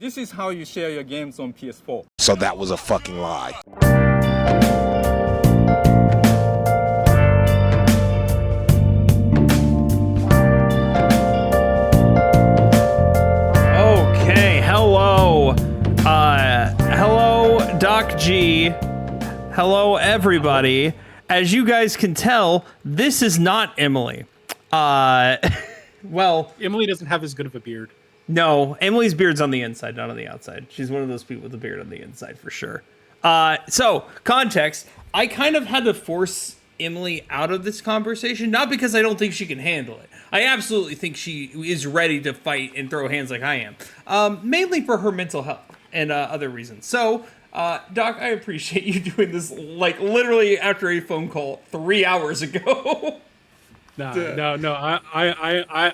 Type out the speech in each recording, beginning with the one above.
This is how you share your games on PS4. So that was a fucking lie. Okay, hello. Hello, Doc G. Hello, everybody. As you guys can tell, this is not Emily. Well, Emily doesn't have as good of a beard. no, Emily's beard's on the inside, not on the outside. She's one of those people with a beard on the inside for sure. So, context, I kind of had to force Emily out of this conversation, not because I don't think she can handle it. I absolutely think she is ready to fight and throw hands like I am. Mainly for her mental health and other reasons. So, Doc, I appreciate you doing this, like, literally after a phone call 3 hours ago. No.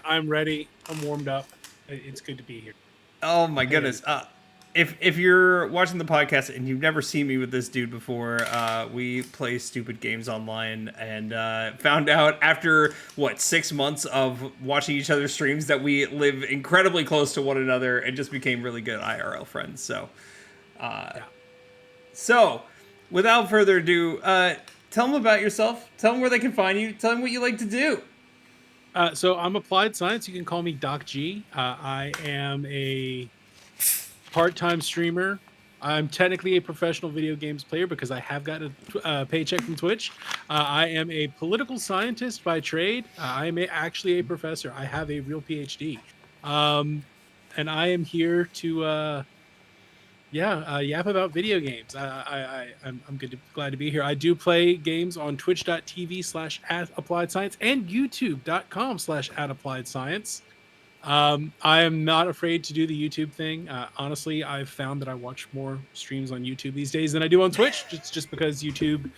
I'm ready. I'm warmed up. It's good to be here. Oh my goodness. If you're watching the podcast and you've never seen me with this dude before, we play stupid games online and found out after, 6 months of watching each other's streams that we live incredibly close to one another and just became really good IRL friends. So, So, without further ado, tell them about yourself. Tell them where they can find you. Tell them what you like to do. So I'm Applied Science. You can call me Doc G. I am a part-time streamer. I'm technically a professional video games player because I have got a paycheck from Twitch. I am a political scientist by trade. I am actually a professor. I have a real PhD. And I am here to yap about video games. I'm glad to be here. I do play games on twitch.tv/@AppliedScience and youtube.com/@AppliedScience. I am not afraid to do the YouTube thing. Honestly, I've found that I watch more streams on YouTube these days than I do on Twitch, just because YouTube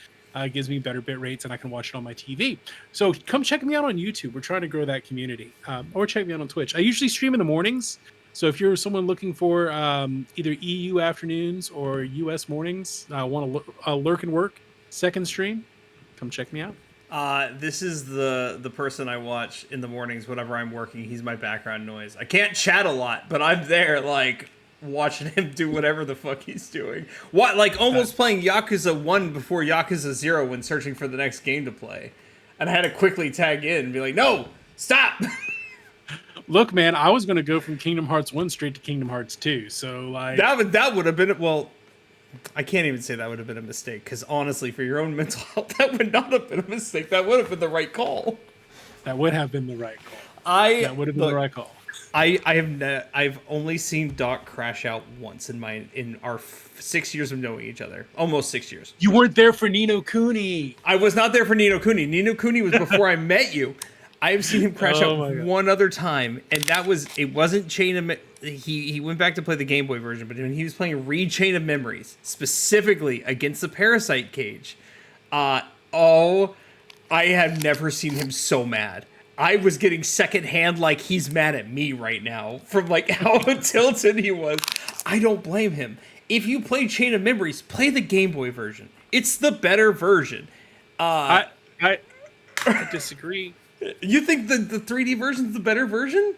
gives me better bit rates and I can watch it on my TV. So come check me out on YouTube. We're trying to grow that community. Or check me out on Twitch. I usually stream in the mornings. So if you're someone looking for either EU afternoons or US mornings, want to lurk and work, second stream, come check me out. This is the person I watch in the mornings whenever I'm working. He's my background noise. I can't chat a lot, but I'm there, like, watching him do whatever the fuck he's doing. What, like, almost playing Yakuza 1 before Yakuza 0 when searching for the next game to play. And I had to quickly tag in and be like, no, stop! Look, man, I was going to go from Kingdom Hearts 1 straight to Kingdom Hearts 2, so, like... That would have been... Well, I can't even say that would have been a mistake, because honestly, for your own mental health, that would not have been a mistake. That would have been the right call. That would have been the right call. The right call. I've only seen Doc crash out once in our 6 years of knowing each other. Almost 6 years. You weren't there for Ni no Kuni. I was not there for Ni no Kuni. Ni no Kuni was before I met you. I have seen him crash out one other time, and it wasn't Chain of... He went back to play the Game Boy version, but when he was playing Chain of Memories, specifically against the Parasite Cage, I have never seen him so mad. I was getting secondhand, like, he's mad at me right now, from, like, how tilted he was. I don't blame him. If you play Chain of Memories, play the Game Boy version. It's the better version. I disagree. You think the 3D version is the better version?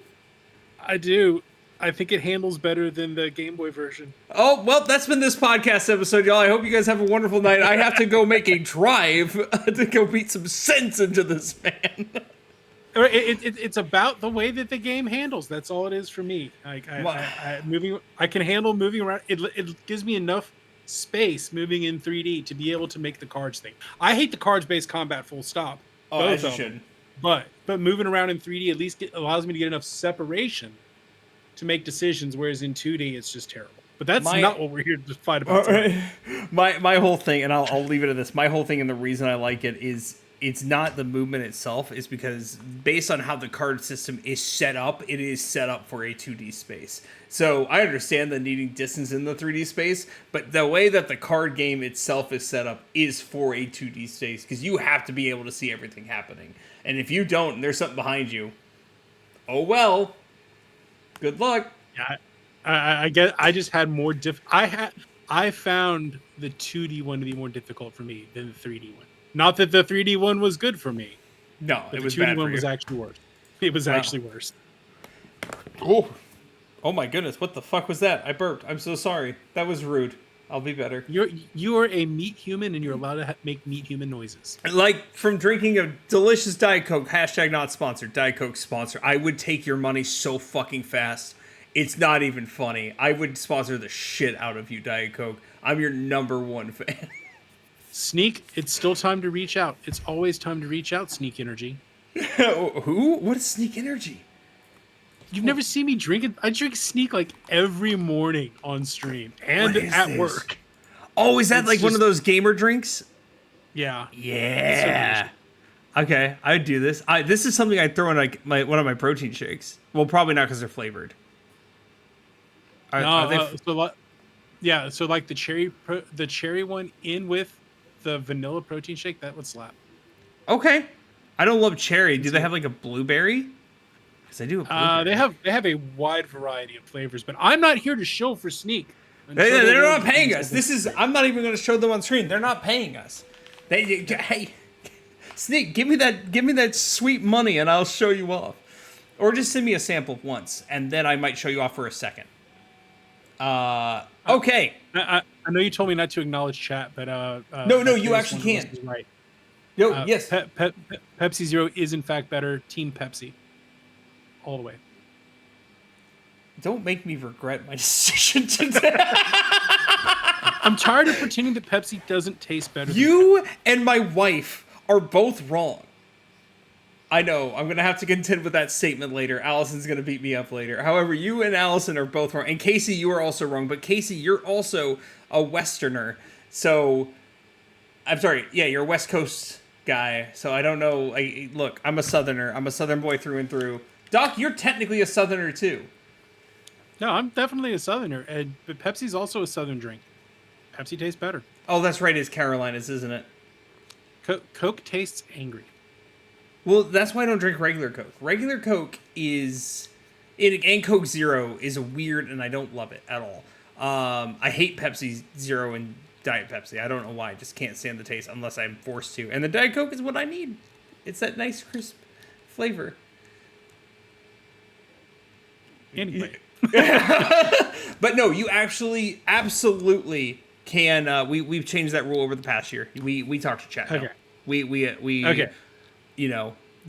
I do. I think it handles better than the Game Boy version. Oh, well, that's been this podcast episode, y'all. I hope you guys have a wonderful night. I have to go make a drive to go beat some sense into this man. It's about the way that the game handles. That's all it is for me. Like I can handle moving around. It gives me enough space moving in 3D to be able to make the cards thing. I hate the cards-based combat, full stop. Oh, as you should. But moving around in 3D at least allows me to get enough separation to make decisions, whereas in 2D it's just terrible. But that's not what we're here to fight about. My whole thing, and I'll leave it at this. My whole thing, and the reason I like it is it's not the movement itself, is because based on how the card system is set up, it is set up for a 2D space. So I understand the needing distance in the 3D space, but the way that the card game itself is set up is for a 2D space, because you have to be able to see everything happening. And if you don't, and there's something behind you, oh well, good luck. Yeah, I guess I just had more I found the 2D one to be more difficult for me than the 3D one. Not that the 3D one was good for me. No, but it was the 2D bad one for was you. actually worse. It was actually worse. Oh, Oh my goodness, what the fuck was that? I burped. I'm so sorry. That was rude. I'll be better. You're a meat human, and you're allowed to make meat human noises. Like from drinking a delicious Diet Coke, hashtag not sponsored, Diet Coke sponsor. I would take your money so fucking fast. It's not even funny. I would sponsor the shit out of you, Diet Coke. I'm your #1 fan. Sneak, it's still time to reach out. It's always time to reach out, Sneak Energy. Who? What is Sneak Energy? You've never seen me drink it? I drink Sneak like every morning on stream and at work. Oh, is that It's like one just- of those gamer drinks? Yeah. Yeah. Okay, I would do this. This is something I'd throw in like one of my protein shakes. Well, probably not because they're flavored. Are they So like the cherry one in with the vanilla protein shake, that would slap. okay. I don't love cherry. Do they have like a blueberry? Because I do. They have a wide variety of flavors, but I'm not here to show for Sneak. They're not paying us. I'm not even going to show them on screen. They're not paying us. Hey, Sneak, give me that sweet money, and I'll show you off. Or just send me a sample once, and then I might show you off for a second. Okay. I know you told me not to acknowledge chat, but No, you actually can. Right. Yo, yes. Pepsi Zero is in fact better. Team Pepsi, all the way. Don't make me regret my decision today. I'm tired of pretending that Pepsi doesn't taste better. You and my wife are both wrong. I know. I'm going to have to contend with that statement later. Allison's going to beat me up later. However, you and Allison are both wrong. And Casey, you are also wrong. But Casey, you're also a Westerner. So, I'm sorry. Yeah, you're a West Coast guy. So I don't know. Look, I'm a Southerner. I'm a Southern boy through and through. Doc, you're technically a Southerner too. No, I'm definitely a Southerner. But Pepsi's also a Southern drink. Pepsi tastes better. Oh, that's right. It's Carolinas, isn't it? Coke tastes angry. Well, that's why I don't drink regular Coke. Regular Coke and Coke Zero is weird, and I don't love it at all. I hate Pepsi Zero and Diet Pepsi. I don't know why. I just can't stand the taste unless I'm forced to. And the Diet Coke is what I need. It's that nice, crisp flavor. Anyway. But no, you actually absolutely can. We've changed that rule over the past year. We talk to chat now. Okay. We Okay.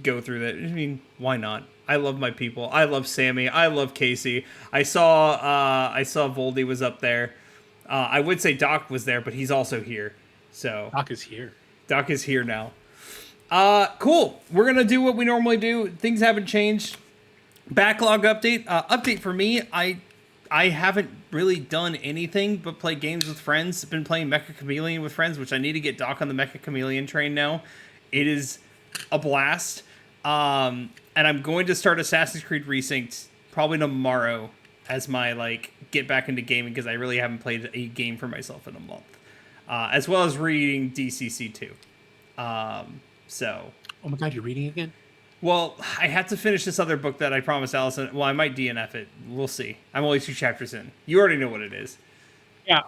Go through that. I mean, why not? I love my people. I love Sammy. I love Casey. I saw Voldy was up there. I would say Doc was there, but he's also here. So Doc is here. Doc is here now. Cool. We're gonna do what we normally do. Things haven't changed. Backlog update. Update for me. I haven't really done anything but play games with friends. I've been playing Mecha Chameleon with friends, which I need to get Doc on the Mecha Chameleon train now. It is a blast. And I'm going to start Assassin's Creed Resynced probably tomorrow as my get back into gaming, because I really haven't played a game for myself in a month. As well as reading DCC 2. So. Oh my god, you're reading again? Well, I have to finish this other book that I promised Allison. Well, I might DNF it. We'll see. I'm only 2 chapters in. You already know what it is. Yeah,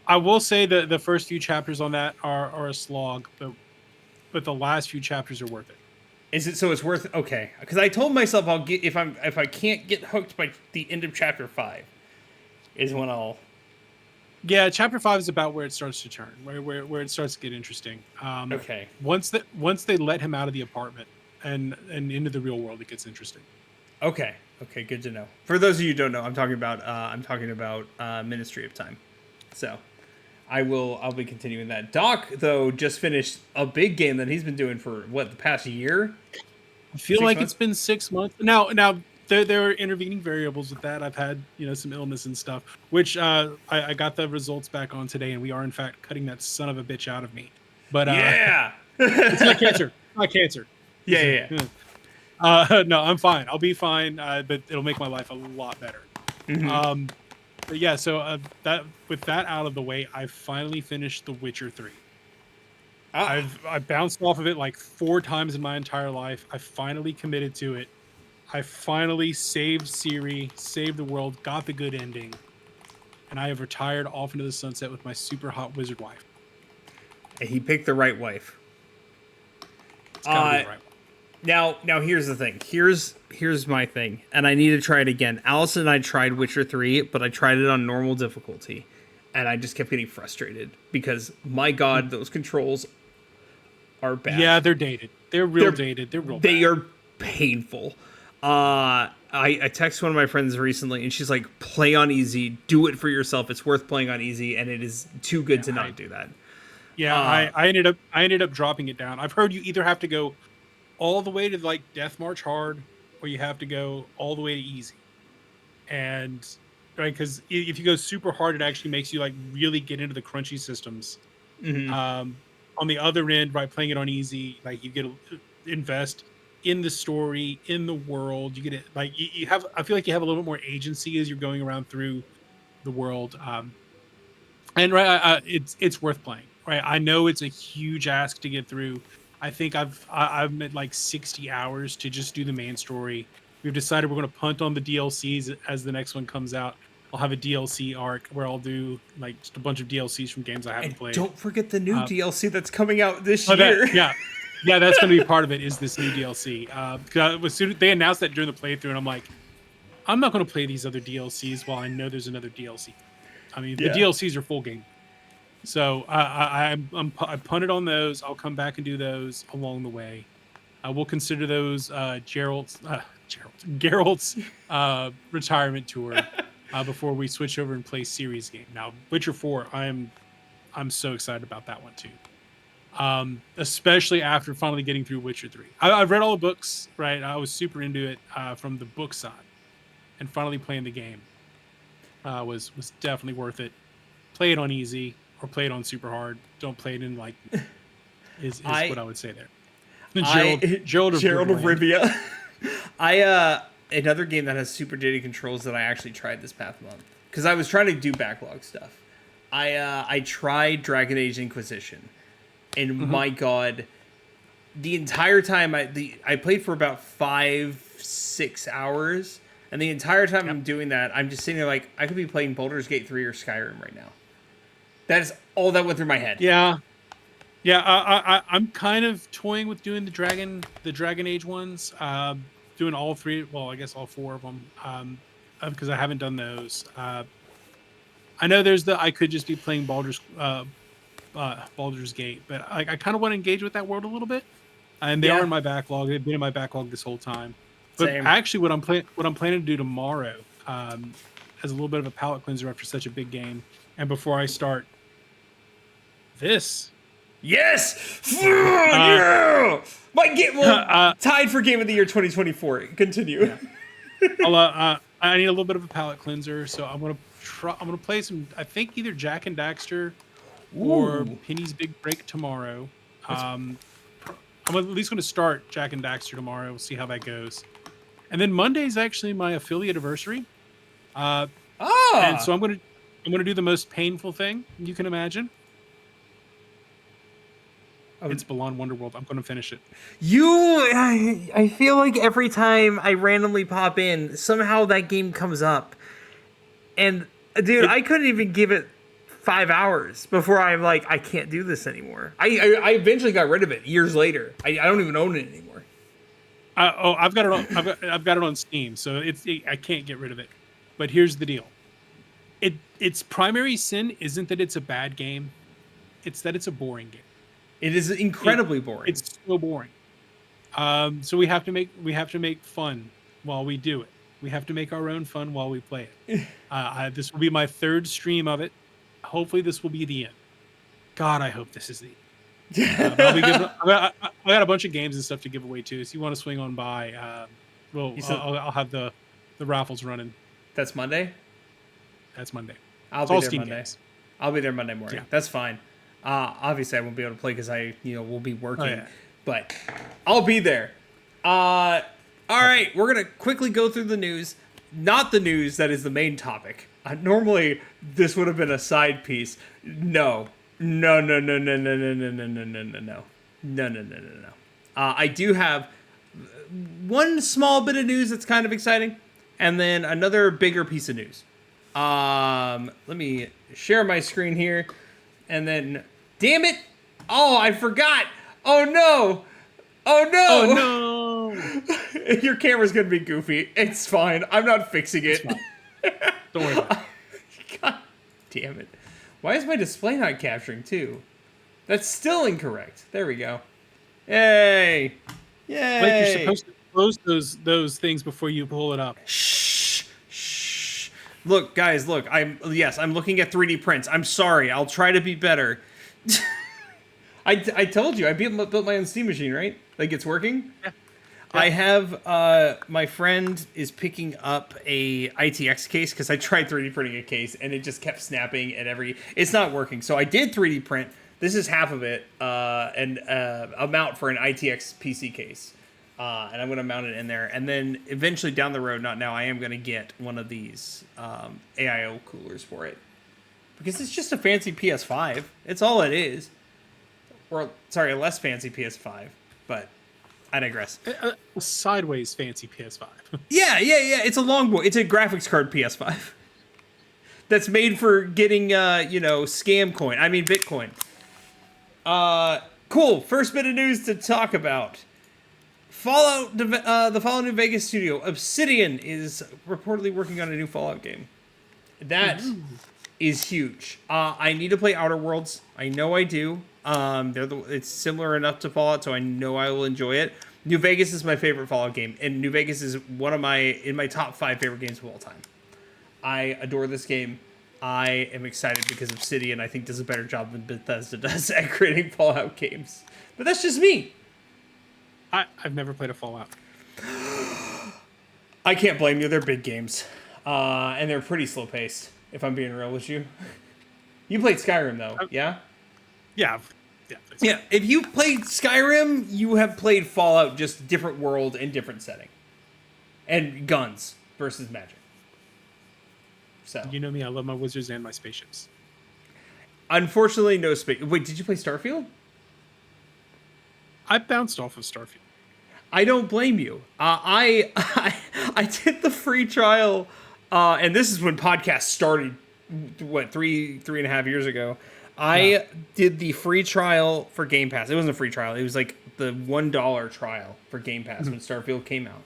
I will say that the first few chapters on that are a slog, but the last few chapters are worth it. Is it so? It's worth it? Okay, because I told myself I'll get if I can't get hooked by the end of chapter 5, is when I'll. Yeah, chapter 5 is about where it starts to turn, where it starts to get interesting. Okay. Once they let him out of the apartment and into the real world, it gets interesting. Okay, good to know. For those of you who don't know, I'm talking about Ministry of Time. So, I'll be continuing that. Doc though just finished a big game that he's been doing for the past year. I feel 6 like months? it's been 6 months now. There are intervening variables with that. I've had some illness and stuff, which I got the results back on today, and we are in fact cutting that son of a bitch out of me. But Yeah. it's not cancer. Not cancer. Yeah. No, I'm fine. I'll be fine, but it'll make my life a lot better. Mm-hmm. But yeah, so that with that out of the way, I finally finished The Witcher 3. I bounced off of it like 4 times in my entire life. I finally committed to it. I finally saved Ciri, saved the world, got the good ending, and I have retired off into the sunset with my super hot wizard wife. He picked the right wife. It's gotta be the right one. Now here's the thing. Here's my thing, and I need to try it again. Allison and I tried Witcher 3, but I tried it on normal difficulty, and I just kept getting frustrated because, my God, those controls are bad. Yeah, they're dated. They're dated. They're real They bad. are painful. I texted one of my friends recently, and she's like, "Play on easy. Do it for yourself. It's worth playing on easy, and it is too good to not do that." Yeah, I ended up dropping it down. I've heard you either have to go all the way to like Death March hard, or you have to go all the way to easy. And right, because if you go super hard, it actually makes you like really get into the crunchy systems. On the other end, right, playing it on easy, like you get to invest in the story, in the world. You get it, like you have. I feel like you have a little bit more agency as you're going around through the world. And right, it's worth playing. Right, I know it's a huge ask to get through. I think I've at like 60 hours to just do the main story. We've decided we're going to punt on the DLCs as the next one comes out. I'll have a DLC arc where I'll do like just a bunch of DLCs from games I haven't played. Don't forget the new DLC that's coming out this year. Yeah, that's going to be part of it. Is this new DLC? As soon as they announced that during the playthrough, and I'm like, I'm not going to play these other DLCs while I know there's another DLC. I mean, the DLCs are full game. So I punted on those. I'll come back and do those along the way. I will consider those Gerald's retirement tour before we switch over and play series game. Now, Witcher 4, I'm so excited about that one too. Especially after finally getting through Witcher 3. I've read all the books, right? I was super into it from the book side, and finally playing the game was definitely worth it. Play it on easy. Or play it on super hard. Don't play it in like is what I would say there. Gerald of Rivia. Another game that has super dated controls that I actually tried this past month because I was trying to do backlog stuff. I tried Dragon Age Inquisition, and my God, the entire time I played for about 5-6 hours, and the entire time I'm doing that, I'm just sitting there like I could be playing Baldur's Gate 3 or Skyrim right now. That is all that went through my head. Yeah. I'm kind of toying with doing the Dragon Age ones. Doing all three. Well, I guess all four of them. Because I haven't done those. I know I could just be playing Baldur's Gate, but I kind of want to engage with that world a little bit. And they are in my backlog. They've been in my backlog this whole time. But actually, what I'm planning to do tomorrow, as a little bit of a palate cleanser after such a big game, and before I start this. Yes! Yeah! My game tied for Game of the Year 2024. Continue. Yeah. I need a little bit of a palate cleanser, so I'm gonna play some. I think either Jack and Daxter or Penny's Big Break tomorrow. I'm at least going to start Jack and Daxter tomorrow. We'll see how that goes. And then Monday's actually my affiliate anniversary. And so I'm gonna do the most painful thing you can imagine. It's Beyond Wonderworld. I'm going to finish it. I feel like every time I randomly pop in, somehow that game comes up. And, dude, I couldn't even give it 5 hours before I'm like, I can't do this anymore. I eventually got rid of it years later. I don't even own it anymore. I've got it on Steam, so I can't get rid of it. But here's the deal. Its primary sin isn't that it's a bad game. It's that it's a boring game. It is incredibly boring. It's so boring. So we have to make fun while we do it. We have to make our own fun while we play it. This will be my third stream of it. Hopefully, this will be the end. God, I hope this is the end. I got a bunch of games and stuff to give away too. So you want to swing on by? I'll have the raffles running. That's Monday. That's Monday. I'll be there Monday. I'll be there Monday morning. Yeah. That's fine. Obviously, I won't be able to play because I will be working, but I'll be there. All right, we're gonna quickly go through the news. Not the news that is the main topic. Normally, this would have been a side piece. No. I do have one small bit of news that's kind of exciting, and then another bigger piece of news. Let me share my screen here, and then. Damn it! Oh, I forgot! Oh no! no. Your camera's gonna be goofy. It's fine. I'm not fixing it. Don't worry about it. God damn it. Why is my display not capturing too? That's still incorrect. There we go. Yay. Yay. Like you're supposed to close those things before you pull it up. Shh. Look, guys, look. I'm looking at 3D prints. I'm sorry. I'll try to be better. I told you I built my own Steam machine, right? Like it's working. Yeah. I have my friend is picking up a ITX case because I tried 3D printing a case and it just kept snapping at it's not working. So I did 3D print. This is half of it, and a mount for an ITX PC case. And I'm going to mount it in there. And then eventually down the road, not now, I am going to get one of these AIO coolers for it. Because it's just a fancy PS5. It's all it is. Or, sorry, a less fancy PS5. But I digress. A sideways fancy PS5. Yeah. It's a long boy. It's a graphics card PS5. That's made for getting, scam coin. I mean, Bitcoin. Cool. First bit of news to talk about. Fallout, the Fallout New Vegas studio, Obsidian, is reportedly working on a new Fallout game. That is huge. I need to play Outer Worlds. I know I do. It's similar enough to Fallout, so I know I will enjoy it. New Vegas is my favorite Fallout game, and New Vegas is in my top 5 favorite games of all time. I adore this game. I am excited because Obsidian, I think, does a better job than Bethesda does at creating Fallout games. But that's just me. I've never played a Fallout. I can't blame you. They're big games. And they're pretty slow paced, if I'm being real with you. You played Skyrim, though, yeah? Yeah. Yeah, if you played Skyrim, you have played Fallout, just different world and different setting. And guns versus magic. So. You know me, I love my wizards and my spaceships. Unfortunately, no space. Wait, did you play Starfield? I bounced off of Starfield. I don't blame you. I did the free trial, and this is when podcasts started. What, three and a half years ago? I did the free trial for Game Pass. It wasn't a free trial. It was like the $1 trial for Game Pass when Starfield came out,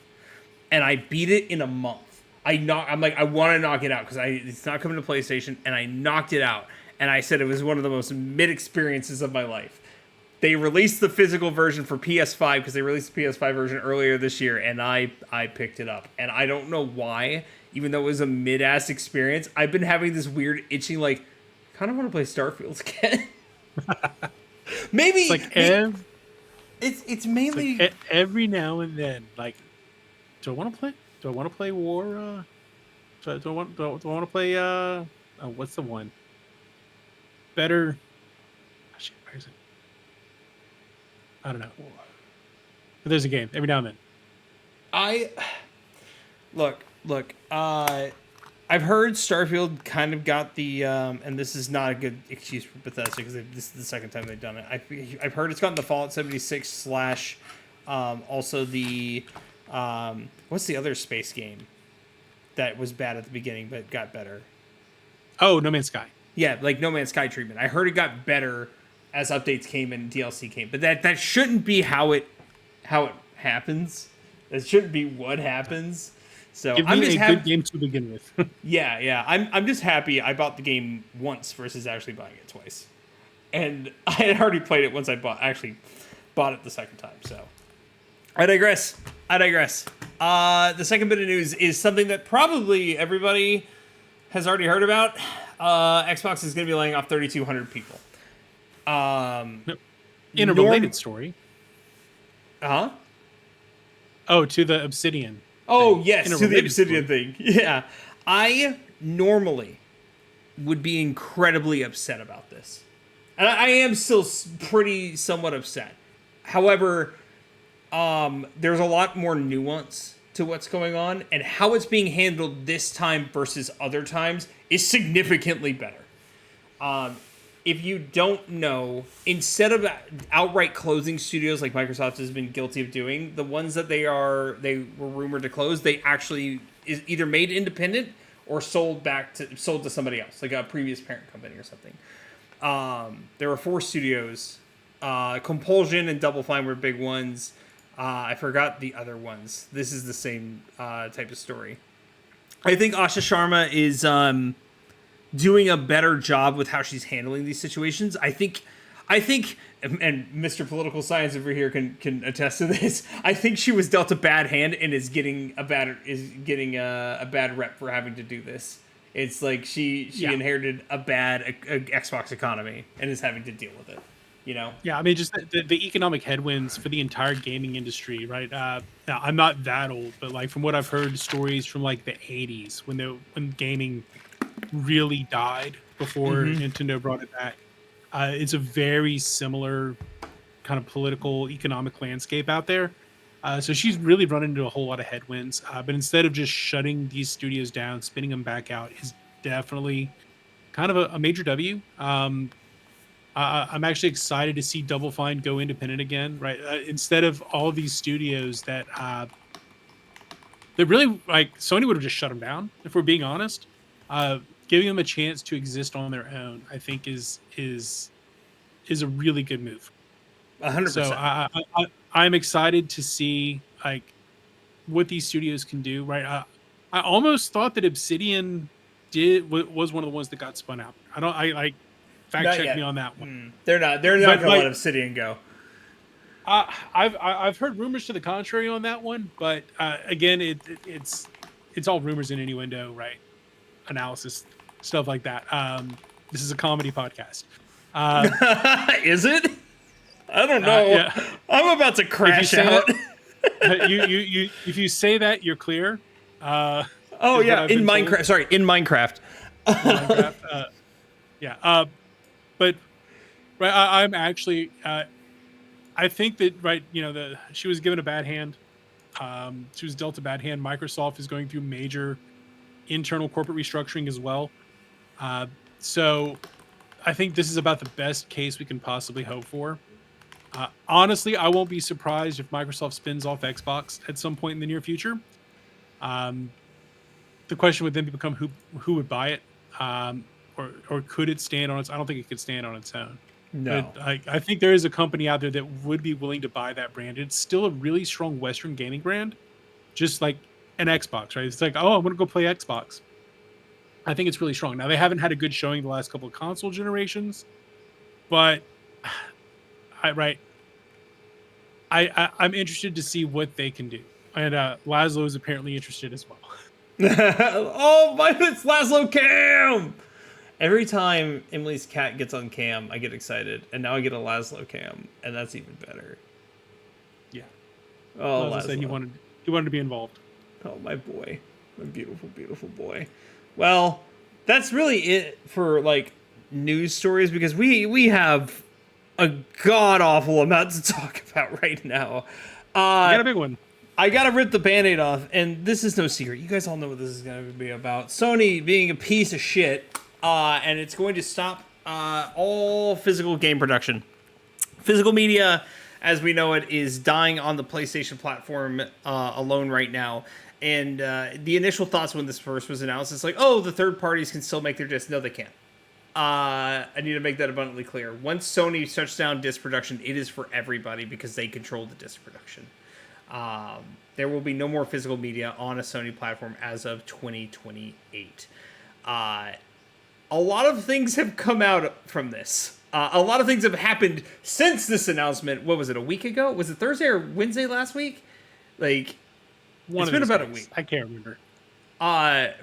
and I beat it in a month. I'm like, I want to knock it out because it's not coming to PlayStation, and I knocked it out. And I said it was one of the most mid experiences of my life. They released the physical version for PS5 because they released the PS5 version earlier this year, and I picked it up. And I don't know why, even though it was a mid-ass experience, I've been having this weird itching, like, kind of want to play Starfield again. Maybe it's like it's mainly it's like every now and then. Like, do I want to play? Do I want to play War? Do I want to play? What's the one? Better. Oh, shit, where is it? I don't know. But there's a game every now and then. Look. I've heard Starfield kind of got the, and this is not a good excuse for Bethesda because this is the second time they've done it. I've heard it's gotten the Fallout 76 / also the, what's the other space game that was bad at the beginning but got better? Oh, No Man's Sky. Yeah, like No Man's Sky treatment. I heard it got better as updates came and DLC came, but that shouldn't be how it happens. That shouldn't be what happens. So Give I'm me just a good game to begin with. Yeah. I'm just happy I bought the game once versus actually buying it twice, and I had already played it once. I bought it the second time. So I digress. The second bit of news is something that probably everybody has already heard about. Xbox is going to be laying off 3,200 people. In a related story. Huh? Oh, to the Obsidian. Oh, yes, to the Obsidian story. thing. Yeah. I normally would be incredibly upset about this. And I am still somewhat upset. However, there's a lot more nuance to what's going on, and how it's being handled this time versus other times is significantly better. If you don't know, instead of outright closing studios like Microsoft has been guilty of doing, the ones that they were rumored to close, they actually is either made independent or sold to somebody else, like a previous parent company or something. There were 4 studios. Compulsion and Double Fine were big ones. I forgot the other ones. This is the same type of story. I think Asha Sharma is doing a better job with how she's handling these situations. I think, and Mr. Political Science over here can attest to this. I think she was dealt a bad hand and is getting a bad rep for having to do this. It's like she inherited a bad Xbox economy and is having to deal with it. You know? Yeah, I mean, just the economic headwinds for the entire gaming industry, right? Now, I'm not that old, but like from what I've heard, stories from like the '80s when gaming really died before Nintendo brought it back. It's a very similar kind of political, economic landscape out there. So she's really run into a whole lot of headwinds. But instead of just shutting these studios down, spinning them back out is definitely kind of a major W. I'm actually excited to see Double Fine go independent again, right? Instead of all of these studios that really like Sony would have just shut them down, if we're being honest. Giving them a chance to exist on their own, I think is a really good move. 100%. So I'm excited to see like what these studios can do, right? I almost thought that Obsidian was one of the ones that got spun out. I fact check me on that one. They're not going to let Obsidian go. I've heard rumors to the contrary on that one, but again, it's all rumors and innuendo, right? Analysis, stuff like that. This is a comedy podcast. Is it? I don't know. Yeah. I'm about to crash out. If you say that, you're clear. In Minecraft. Sorry, in Minecraft. But right, I'm actually. I think that she was given a bad hand. She was dealt a bad hand. Microsoft is going through major internal corporate restructuring as well. So I think this is about the best case we can possibly hope for. Honestly, I won't be surprised if Microsoft spins off Xbox at some point in the near future. The question would then become who would buy it, or could it stand on its? I don't think it could stand on its own. No, but I think there is a company out there that would be willing to buy that brand. It's still a really strong Western gaming brand, just like an Xbox, right? It's like, oh, I'm going to go play Xbox. I think it's really strong. Now, they haven't had a good showing the last couple of console generations, but I'm interested to see what they can do. And Laszlo is apparently interested as well. It's Laszlo Cam! Every time Emily's cat gets on cam, I get excited. And now I get a Laszlo cam, and that's even better. Yeah. Oh, Laszlo said he wanted to be involved. Oh, my boy. My beautiful, beautiful boy. Well, that's really it for, like, news stories, because we have a god-awful amount to talk about right now. You got a big one. I gotta rip the Band-Aid off, and this is no secret. You guys all know what this is going to be about. Sony being a piece of shit, and it's going to stop all physical game production. Physical media, as we know it, is dying on the PlayStation platform alone right now. And the initial thoughts when this first was announced, it's like, oh, the third parties can still make their discs. No, they can't. I need to make that abundantly clear. Once Sony shuts down disc production, it is for everybody because they control the disc production. There will be no more physical media on a Sony platform as of 2028. A lot of things have come out from this. A lot of things have happened since this announcement. What was it, a week ago? Was it Thursday or Wednesday last week? It's been about a week. I can't remember.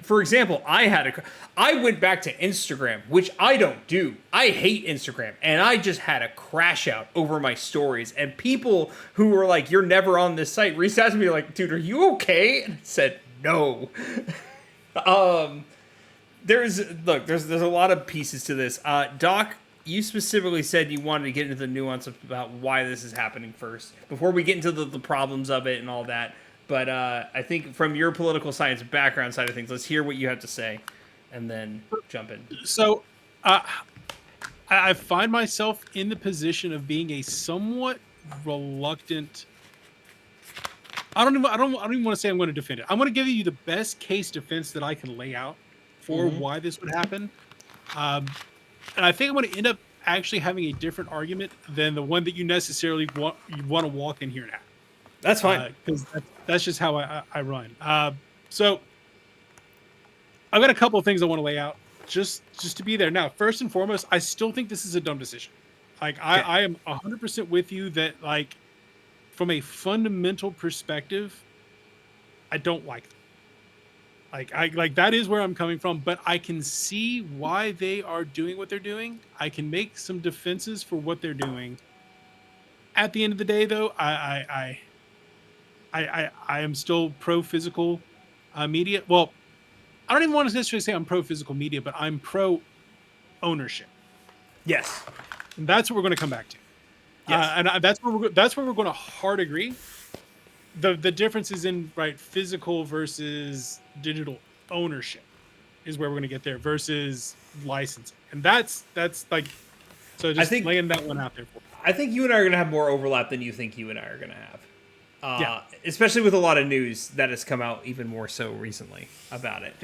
For example, I went back to Instagram, which I don't do. I hate Instagram, and I just had a crash out over my stories. And people who were like, "You're never on this site," reached out to me like, "Dude, are you okay?" And I said, "No." There's a lot of pieces to this. Doc, you specifically said you wanted to get into the nuance about why this is happening first, before we get into the problems of it and all that. But I think from your political science background side of things, let's hear what you have to say, and then jump in. So, I find myself in the position of being a somewhat reluctant. I don't even want to say I'm going to defend it. I'm going to give you the best case defense that I can lay out for why this would happen. And I think I'm going to end up actually having a different argument than the one that you necessarily want to walk in here now. That's fine. Because that's just how I run. So I've got a couple of things I want to lay out just to be there. Now, first and foremost, I still think this is a dumb decision. Like I am 100% with you that like from a fundamental perspective, I don't like them. Like that is where I'm coming from, but I can see why they are doing what they're doing. I can make some defenses for what they're doing. At the end of the day, though, I am still pro physical media. Well, I don't even want to necessarily say I'm pro physical media, but I'm pro ownership. Yes, and that's what we're going to come back to. Yes. That's where we're going to hard agree. The difference is in physical versus digital ownership is where we're going to get there versus licensing, and that's like so. Just laying that one out there for you. I think you and I are going to have more overlap than you think you and I are going to have. Especially with a lot of news that has come out even more so recently about it.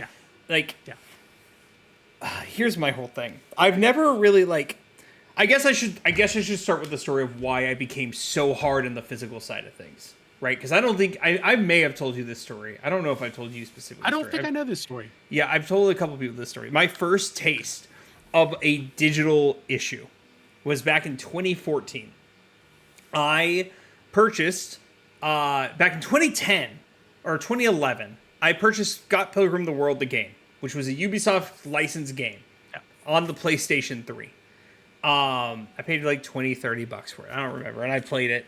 Here's my whole thing. I've never really I guess I should start with the story of why I became so hard on the physical side of things. Right? Because I don't think I may have told you this story. I don't know if I told you specifically. I don't think I know this story. Yeah, I've told a couple people this story. My first taste of a digital issue was back in 2014. I purchased back in 2010 or 2011. I purchased Scott Pilgrim: The World, the game, which was a Ubisoft licensed game on the PlayStation 3. I paid like $20-$30 for it. I don't remember, and I played it.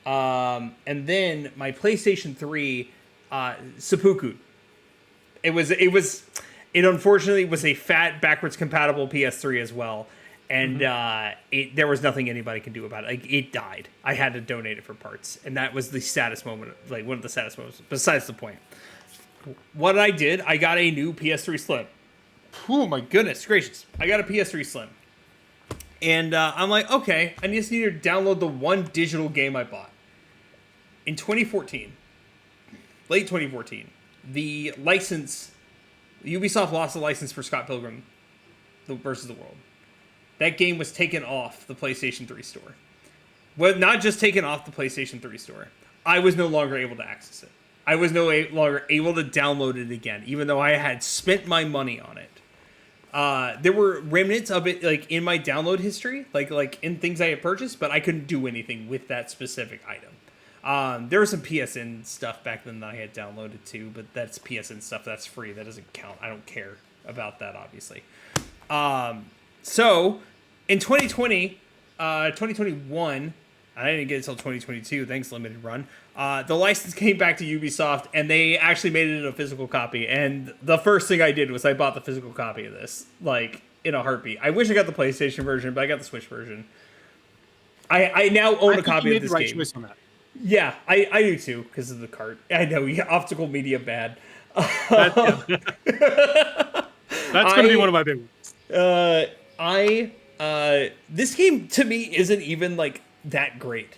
And then my PlayStation 3 seppuku. It unfortunately was a fat backwards compatible PS3 as well. And there was nothing anybody could do about it. Like, it died. I had to donate it for parts. And that was the saddest moment, like one of the saddest moments, besides the point. What I did, I got a new PS3 Slim. Oh my goodness gracious. I got a PS3 Slim. And I'm like, okay, I just need to download the one digital game I bought. In 2014, late 2014, the Ubisoft lost the license for Scott Pilgrim versus the World. That game was taken off the PlayStation 3 store. Well, not just taken off the PlayStation 3 store. I was no longer able to access it. I was no longer able to download it again, even though I had spent my money on it. There were remnants of it, like in my download history, like in things I had purchased, but I couldn't do anything with that specific item. There was some PSN stuff back then that I had downloaded too, but that's PSN stuff. That's free. That doesn't count. I don't care about that, obviously. So in 2020, 2021, I didn't get it until 2022. Thanks, Limited Run. The license came back to Ubisoft, and they actually made it a physical copy. And the first thing I did was I bought the physical copy of this, like, in a heartbeat. I wish I got the PlayStation version, but I got the Switch version. I now own a copy of this game. Choice on that. Yeah, I do too, because of the cart. I know, optical media bad. That's going to be one of my big ones. This game to me isn't even like that great,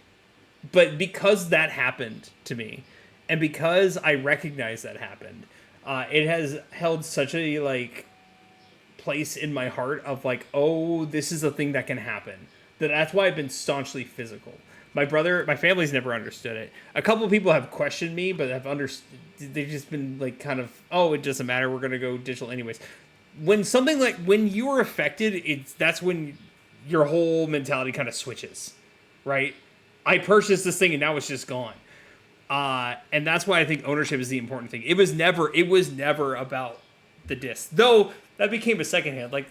but because that happened to me, and because I recognize that happened, it has held such a like place in my heart of like, oh, this is a thing that can happen. That's why I've been staunchly physical. My family's never understood it. A couple of people have questioned me, but they've just been like kind of, oh, it doesn't matter. We're gonna go digital anyways. When you are affected, that's when your whole mentality kind of switches, right? I purchased this thing and now it's just gone. And that's why I think ownership is the important thing. It was never about the disc. Though that became a secondhand. Like,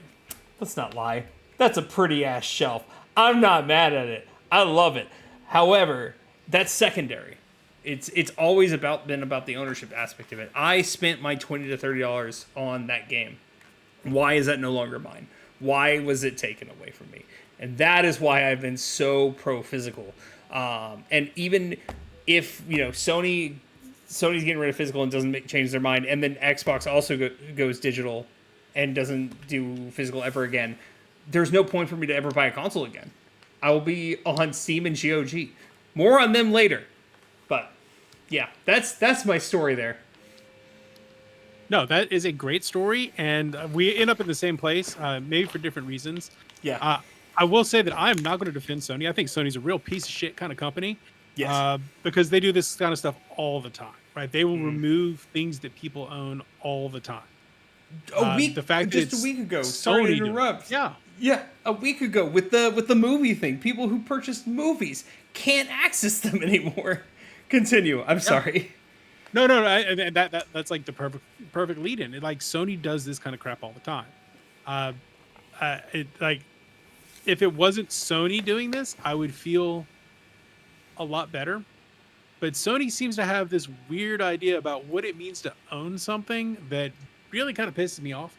let's not lie. That's a pretty ass shelf. I'm not mad at it. I love it. However, that's secondary. It's always been about the ownership aspect of it. I spent my $20 to $30 on that game. Why is that no longer mine? Why was it taken away from me? And that is why I've been so pro-physical. And even if, Sony's getting rid of physical and doesn't change their mind, and then Xbox also goes digital and doesn't do physical ever again, there's no point for me to ever buy a console again. I will be on Steam and GOG. More on them later. But, yeah, that's my story there. No, that is a great story, and we end up in the same place, maybe for different reasons. Yeah. I will say that I am not going to defend Sony. I think Sony's a real piece of shit kind of company. Yes. Because they do this kind of stuff all the time, right? They will remove things that people own all the time. The fact that just a it's week ago. Sorry to Sony doing it. interrupt. Yeah. Yeah, a week ago with the movie thing, people who purchased movies can't access them anymore. Continue. I'm sorry. No. That's like the perfect lead in. Like Sony does this kind of crap all the time. Like if it wasn't Sony doing this, I would feel a lot better. But Sony seems to have this weird idea about what it means to own something that really kind of pisses me off.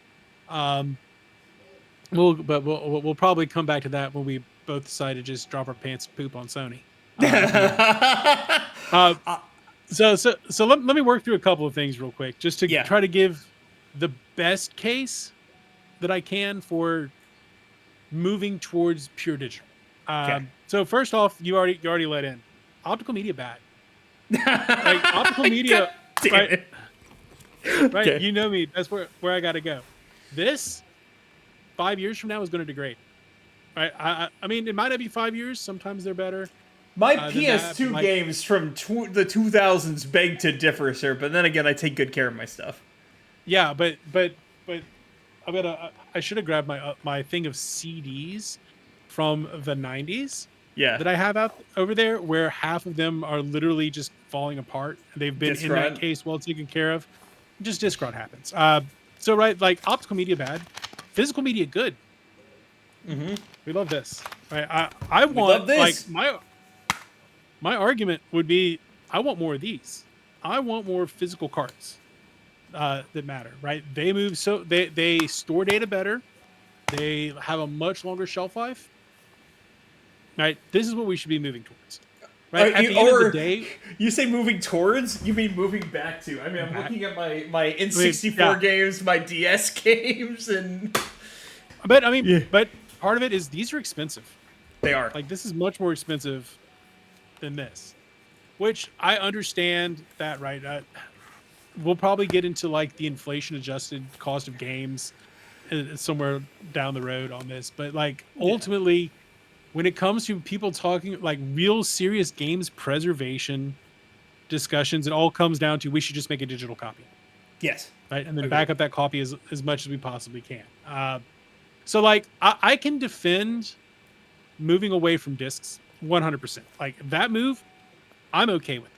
We'll probably come back to that when we both decide to just drop our pants and poop on Sony. So let me work through a couple of things real quick, just to try to give the best case that I can for moving towards pure digital. So first off, you already let in optical media bad. Like optical media, right? Okay. You know me. That's where I got to go. This 5 years from now is going to degrade. Right? I mean, it might not be 5 years. Sometimes they're better. My PS2 games from the 2000s beg to differ, sir. But then again, I take good care of my stuff. Yeah, but I should have grabbed my thing of CDs from the 90s. Yeah. That I have out over there, where half of them are literally just falling apart. They've been in that case well taken care of. Just disc rot happens. So right, like optical media bad, physical media good. Mm-hmm. We love this. Right? I want this. Like my argument would be I want more of these. I want more physical cards that matter. Right? They move so they store data better. They have a much longer shelf life. Right? This is what we should be moving towards. Right? At the end of the day, you say moving towards, you mean moving back to. I mean, I'm looking at my N64 games, my DS games, and but I mean, but part of it is these are expensive. They are. Like this is much more expensive than this, which I understand that, right? We'll probably get into like the inflation adjusted cost of games somewhere down the road on this, but like ultimately, when it comes to people talking like real serious games preservation discussions, it all comes down to we should just make a digital copy. Yes. Right. And then back up that copy as much as we possibly can. So like I can defend moving away from discs 100%. Like that move, I'm okay with.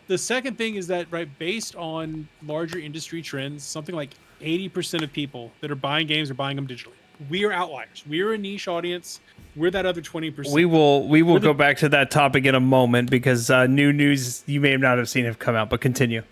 The second thing is that, right, based on larger industry trends, something like 80% of people that are buying games are buying them digitally. We are outliers. We are a niche audience. We're that other 20%. We will go back to that topic in a moment because new news you may not have seen have come out, but continue.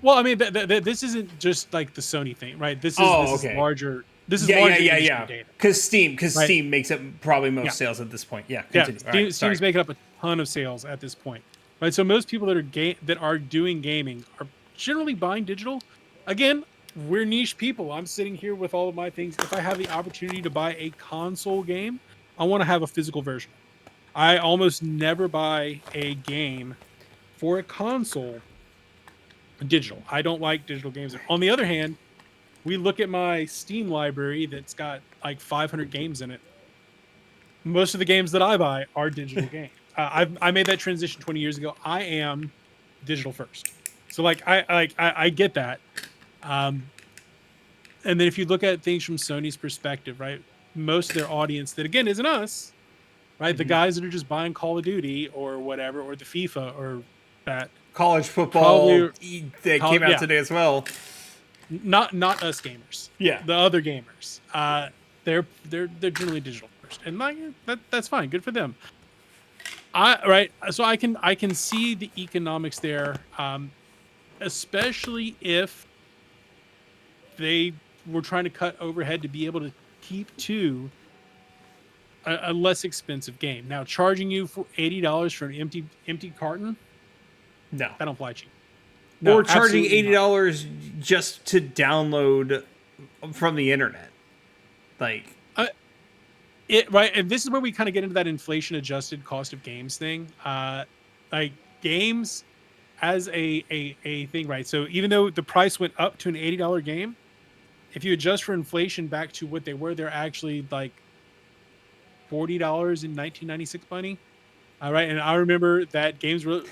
Well, I mean, this isn't just like the Sony thing, right? This is larger. This is larger data. Because Steam makes up probably most sales at this point. Yeah, continue. Steam's making up a ton of sales at this point, right? So most people that are doing gaming are generally buying digital. Again, we're niche people. I'm sitting here with all of my things. If I have the opportunity to buy a console game, I want to have a physical version. I almost never buy a game for a console digital. I don't like digital games. On the other hand, we look at my Steam library that's got like 500 games in it. Most of the games that I buy are digital games. I made that transition 20 years ago. I am digital first. So like I get that. And then if you look at things from Sony's perspective, right, most of their audience that again isn't us, right, the guys that are just buying Call of Duty or whatever, or the FIFA or that college football that came out today as well. Not us gamers. Yeah, the other gamers. They're generally digital first, and like that's fine. Good for them. So I can see the economics there, especially if they were trying to cut overhead to be able to keep to a less expensive game. Now, charging you for $80 for an empty carton, no, that don't fly cheap. No, or charging $80 just to download from the internet, like right. And this is where we kind of get into that inflation adjusted cost of games thing. Like games as a thing, right? So even though the price went up to an $80 game, if you adjust for inflation back to what they were, they're actually like $40 in 1996 money. All right, and I remember that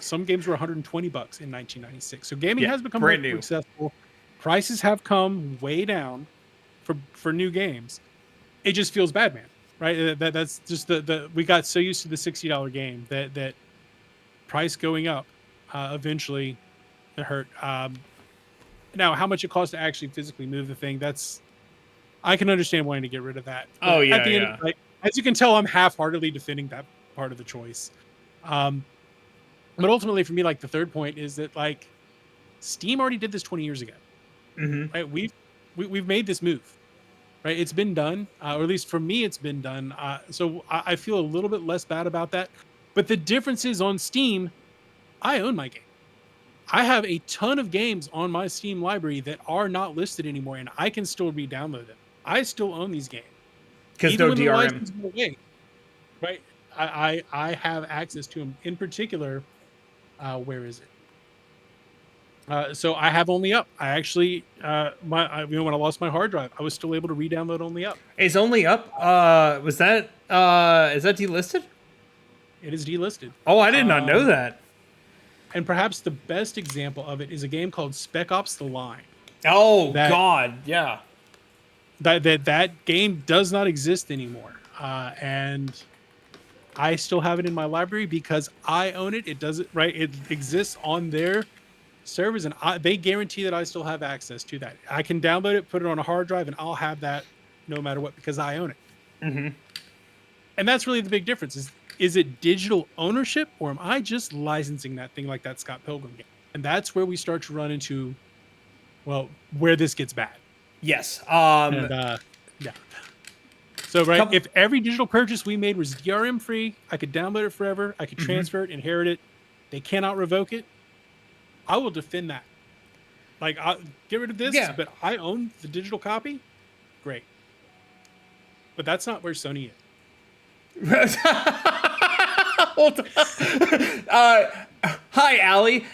some games were 120 bucks in 1996. So gaming has become brand much more new. accessible. Prices have come way down for new games. It just feels bad, man. Right? That's just the we got so used to the $60 game that price going up eventually it hurt. Now, how much it costs to actually physically move the thing, I can understand wanting to get rid of that. Oh, But yeah, at the end, yeah. like, as you can tell, I'm half-heartedly defending that part of the choice. Um, but ultimately, for me, like the third point is that like Steam already did this 20 years ago. Mm-hmm. Right? We've made this move. Right? It's been done, or at least for me, it's been done. So I feel a little bit less bad about that. But the difference is on Steam, I own my game. I have a ton of games on my Steam library that are not listed anymore, and I can still re-download them. I still own these games, Because even no when the DRM. license went away. Right? I have access to them. In particular, where is it? So I have Only Up. I actually, when I lost my hard drive, I was still able to re-download Only Up. It's only up. Was that is that delisted? It is delisted. Oh, I did not know that. And perhaps the best example of it is a game called Spec Ops: The Line. Oh That- God, yeah. That game does not exist anymore, and I still have it in my library because I own it. It doesn't right. It exists on their servers, and they guarantee that I still have access to that. I can download it, put it on a hard drive, and I'll have that no matter what because I own it. Mm-hmm. And that's really the big difference: is it digital ownership, or am I just licensing that thing like that Scott Pilgrim game? And that's where we start to run into, well, where this gets bad. Yes. And yeah. So right, Couple- if every digital purchase we made was DRM free, I could download it forever, I could transfer it, inherit it. They cannot revoke it. I will defend that. Like, I get rid of this, Yeah. but I own the digital copy. Great. But that's not where Sony is. Hi, Allie.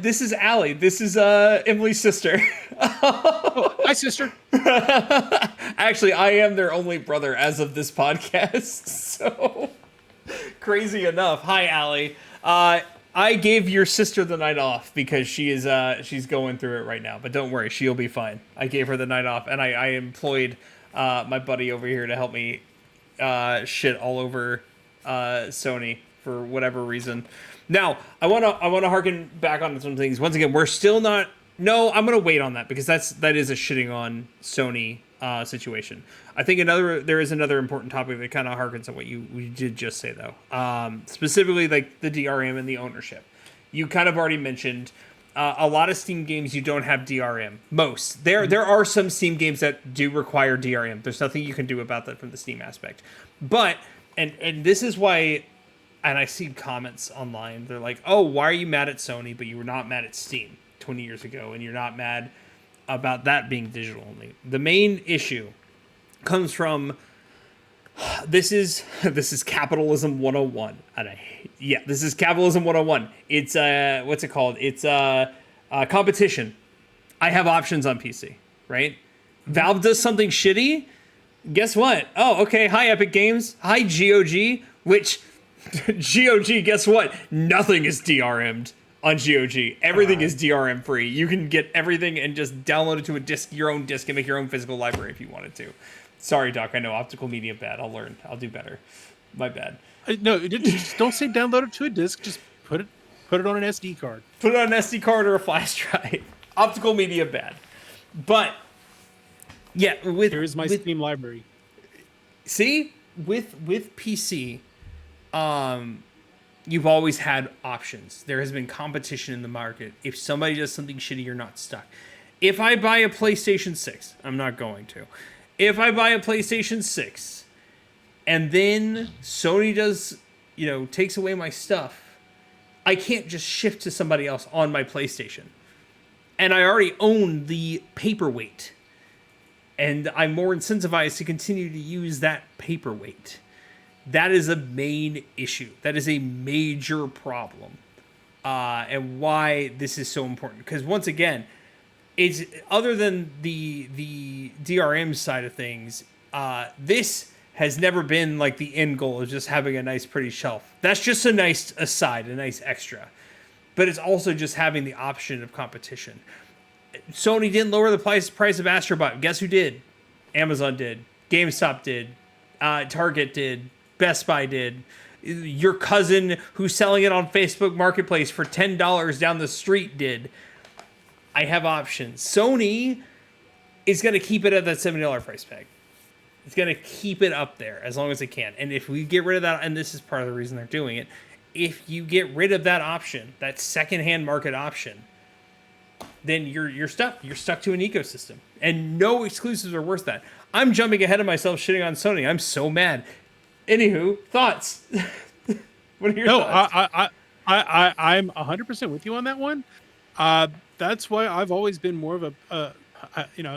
This is Allie. This is Emily's sister. Hi, sister. Actually, I am their only brother as of this podcast. So crazy enough. Hi, Allie. I gave your sister the night off because she's going through it right now. But don't worry, she'll be fine. I gave her the night off, and I employed my buddy over here to help me shit all over Sony for whatever reason. Now, I wanna harken back on some things. Once again, we're still not. No, I'm gonna wait on that because that is a shitting on Sony situation. I think there is another important topic that kind of harkens on what you did just say though. Specifically, like the DRM and the ownership. You kind of already mentioned a lot of Steam games you don't have DRM. Most there are some Steam games that do require DRM. There's nothing you can do about that from the Steam aspect. But and this is why. And I see comments online. They're like, "Oh, why are you mad at Sony, but you were not mad at Steam 20 years ago, and you're not mad about that being digital only?" The main issue comes from this is capitalism 101. This is capitalism 101. It's what's it called? It's competition. I have options on PC, right? Valve does something shitty. Guess what? Oh, okay. Hi, Epic Games. Hi, GOG. Which GOG, guess what? Nothing is DRM'd on GOG. Everything is DRM free. You can get everything and just download it to a disc, your own disc, and make your own physical library if you wanted to. Sorry, Doc. I know optical media bad. I'll learn. I'll do better. My bad. No, just don't say download it to a disc. Just put it on an SD card. Put it on an SD card or a flash drive. Optical media bad. But yeah, Here's my Steam library. See, with PC, you've always had options. There has been competition in the market. If somebody does something shitty, you're not stuck. If I buy a PlayStation 6, I'm not going to. If I buy a PlayStation 6 and then Sony does, takes away my stuff, I can't just shift to somebody else on my PlayStation. And I already own the paperweight. And I'm more incentivized to continue to use that paperweight. That is a main issue. That is a major problem. And why this is so important. Because once again, it's other than the DRM side of things, this has never been like the end goal of just having a nice, pretty shelf. That's just a nice aside, a nice extra. But it's also just having the option of competition. Sony didn't lower the price of Astrobot. Guess who did? Amazon did. GameStop did. Target did. Best Buy did. Your cousin who's selling it on Facebook Marketplace for $10 down the street did. I have options. Sony is going to keep it at that $70 price tag. It's going to keep it up there as long as it can. And if we get rid of that, and this is part of the reason they're doing it, if you get rid of that option, that secondhand market option, then you're stuck. You're stuck to an ecosystem. And no exclusives are worth that. I'm jumping ahead of myself shitting on Sony. I'm so mad. Anywho, thoughts? What are your thoughts? I'm 100% with you on that one. That's why I've always been more of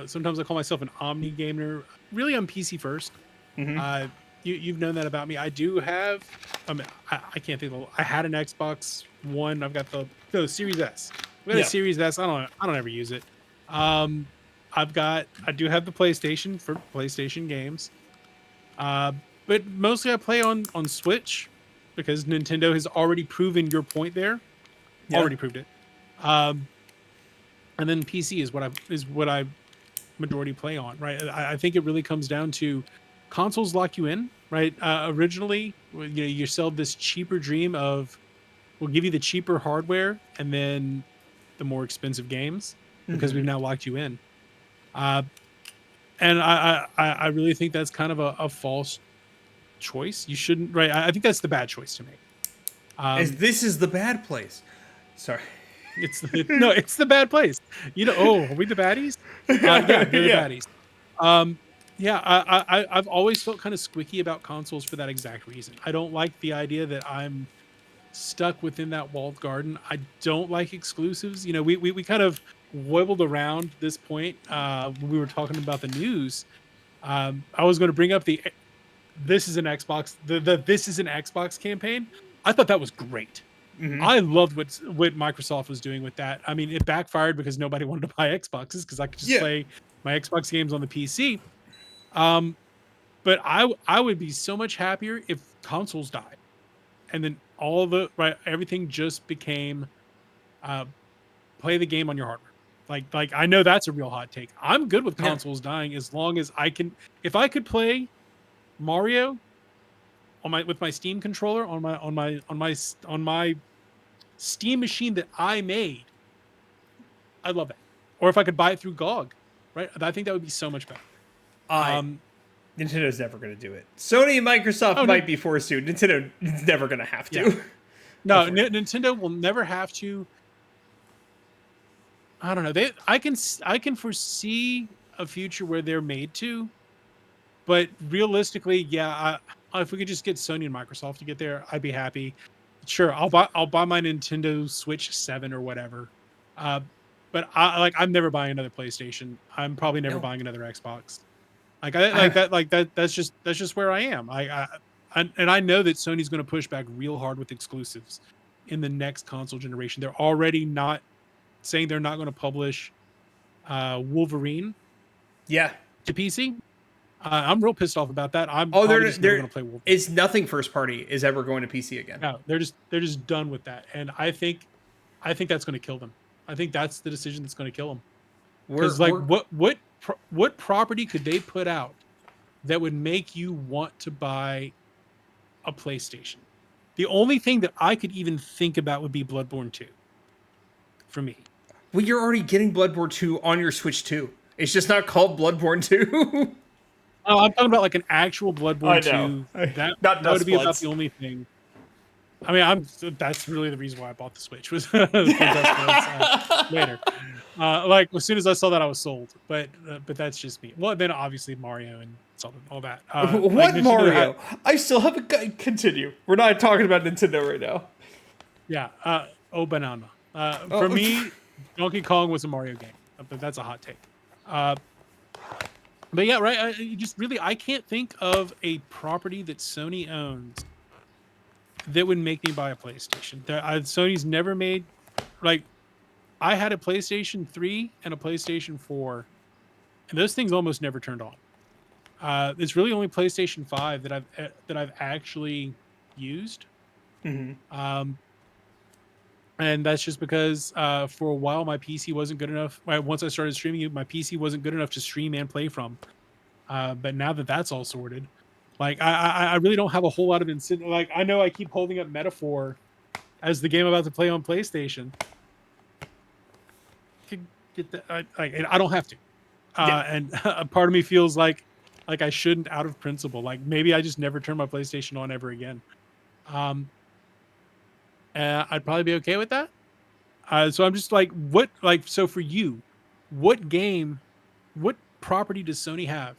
sometimes I call myself an omni gamer. Really, I'm PC first. Mm-hmm. You've known that about me. I do have. I can't think of. I had an Xbox One. I've got the Series S. I've got a Series S. I don't ever use it. I do have the PlayStation for PlayStation games. But mostly I play on Switch because Nintendo has already proven your point there. Yeah. Already proved it. And then PC is what I majority play on, right? I think it really comes down to consoles lock you in, right? Originally, you sell this cheaper dream of we'll give you the cheaper hardware and then the more expensive games because we've now locked you in. And I really think that's kind of a false choice. You shouldn't, right? I think that's the bad choice to make. This is the bad place. Sorry. It's the bad place. Are we the baddies? Yeah, they're the baddies. I've always felt kind of squicky about consoles for that exact reason. I don't like the idea that I'm stuck within that walled garden. I don't like exclusives. We kind of wibbled around this point when we were talking about the news. I was going to bring up this is an Xbox, this is an Xbox campaign. I thought that was great. Mm-hmm. I loved what Microsoft was doing with that. I mean, it backfired because nobody wanted to buy Xboxes because I could just play my Xbox games on the PC. But I would be so much happier if consoles died, and then everything just became play the game on your hardware. Like I know that's a real hot take. I'm good with consoles dying as long as I can. If I could play Mario with my Steam controller on my Steam machine that I made, I'd love that. Or if I could buy it through GOG, right? I think that would be so much better. Nintendo's never going to do it. Sony and Microsoft might be forced to. Nintendo is never going to have to. Yeah. No, Nintendo will never have to. I don't know. I can foresee a future where they're made to, but realistically, if we could just get Sony and Microsoft to get there, I'd be happy. Sure, I'll buy my Nintendo Switch 7 or whatever. But I'm never buying another PlayStation. I'm probably never buying another Xbox. That's just where I am. I know that Sony's going to push back real hard with exclusives in the next console generation. They're already not saying they're not going to publish Wolverine to PC. I'm real pissed off about that. They're just never going to play Wolverine. It's nothing first party is ever going to PC again. No, they're just done with that, and I think that's going to kill them. I think that's the decision that's going to kill them. Because what property could they put out that would make you want to buy a PlayStation? The only thing that I could even think about would be Bloodborne 2. For me. Well, you're already getting Bloodborne 2 on your Switch 2. It's just not called Bloodborne 2. Oh, I'm talking about like an actual Bloodborne 2. That would be about the only thing. I mean, that's really the reason why I bought the Switch was later. Like as soon as I saw that, I was sold. But that's just me. Well, then obviously Mario and all that. What Mario? I still haven't continue. We're not talking about Nintendo right now. Yeah. Banana. For me, Donkey Kong was a Mario game, but that's a hot take. But yeah, right. I can't think of a property that Sony owns that would make me buy a PlayStation. Sony's never made, like, I had a PlayStation 3 and a PlayStation 4, and those things almost never turned on. It's really only PlayStation 5 that I've actually used. Um, and that's just because for a while my PC wasn't good enough. Once I started streaming, my PC wasn't good enough to stream and play from. But now that that's all sorted, like I really don't have a whole lot of incentive. Like I know I keep holding up Metaphor as the game I'm about to play on PlayStation. Could get that, I don't have to. And a part of me feels like I shouldn't out of principle. Like maybe I just never turn my PlayStation on ever again. I'd probably be okay with that. So I'm just like, so for you, what property does Sony have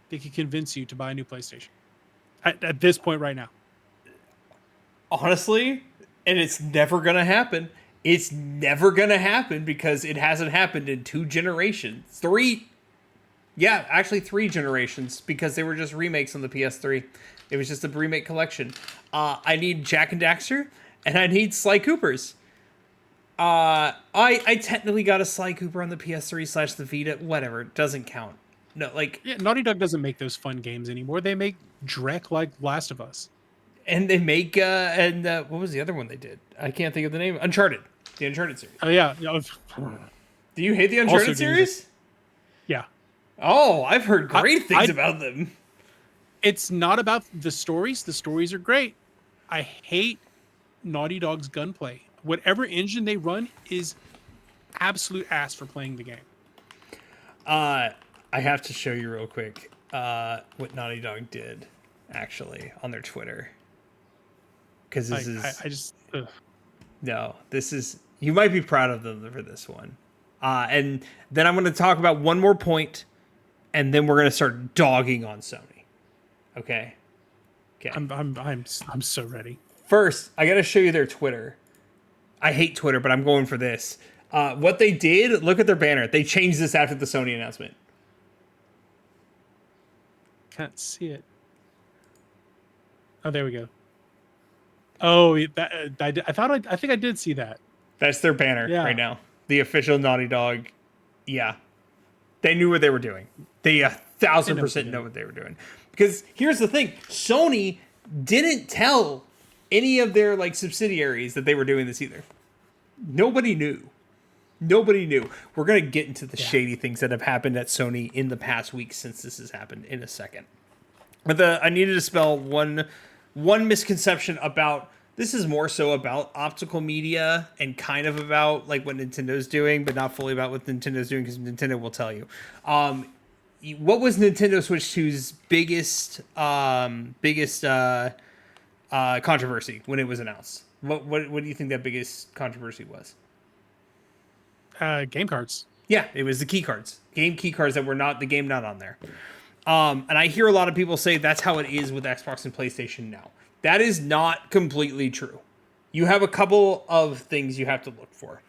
that could convince you to buy a new PlayStation at this point right now? Honestly, and it's never going to happen. It's never going to happen because it hasn't happened in 2 generations. 3. Yeah, actually 3 generations because they were just remakes on the PS3. It was just a remake collection. I need Jak and Daxter and I need Sly Coopers. I technically got a Sly Cooper on the PS3 / the Vita. Whatever, it doesn't count. No, like Naughty Dog doesn't make those fun games anymore. They make Drek like Last of Us. And they make what was the other one they did? I can't think of the name. Uncharted, the Uncharted series. Oh yeah. Do you hate the Uncharted series? Yeah. Oh, I've heard great things about them. It's not about the stories. The stories are great. I hate Naughty Dog's gunplay. Whatever engine they run is absolute ass for playing the game. I have to show you real quick what Naughty Dog did actually on their Twitter. Because this is you might be proud of them for this one. And then I'm going to talk about one more point, and then we're going to start dogging on Sony. Okay. I'm so ready. First, I got to show you their Twitter. I hate Twitter, but I'm going for this. What they did, look at their banner. They changed this after the Sony announcement. Can't see it. Oh, there we go. Oh, I think I did see that. That's their banner right now. The official Naughty Dog. Yeah. They knew what they were doing. They 1,000% know what they were doing. Because here's the thing. Sony didn't tell any of their subsidiaries that they were doing this either. Nobody knew. We're going to get into the shady things that have happened at Sony in the past week since this has happened in a second. But I needed to spell one misconception about this is more so about optical media and kind of about what Nintendo's doing, but not fully about what Nintendo's doing because Nintendo will tell you. What was Nintendo Switch 2's biggest controversy when it was announced? What do you think that biggest controversy was? Game cards. Yeah, it was the key cards. Game key cards that were not on there. And I hear a lot of people say that's how it is with Xbox and PlayStation now. That is not completely true. You have a couple of things you have to look for.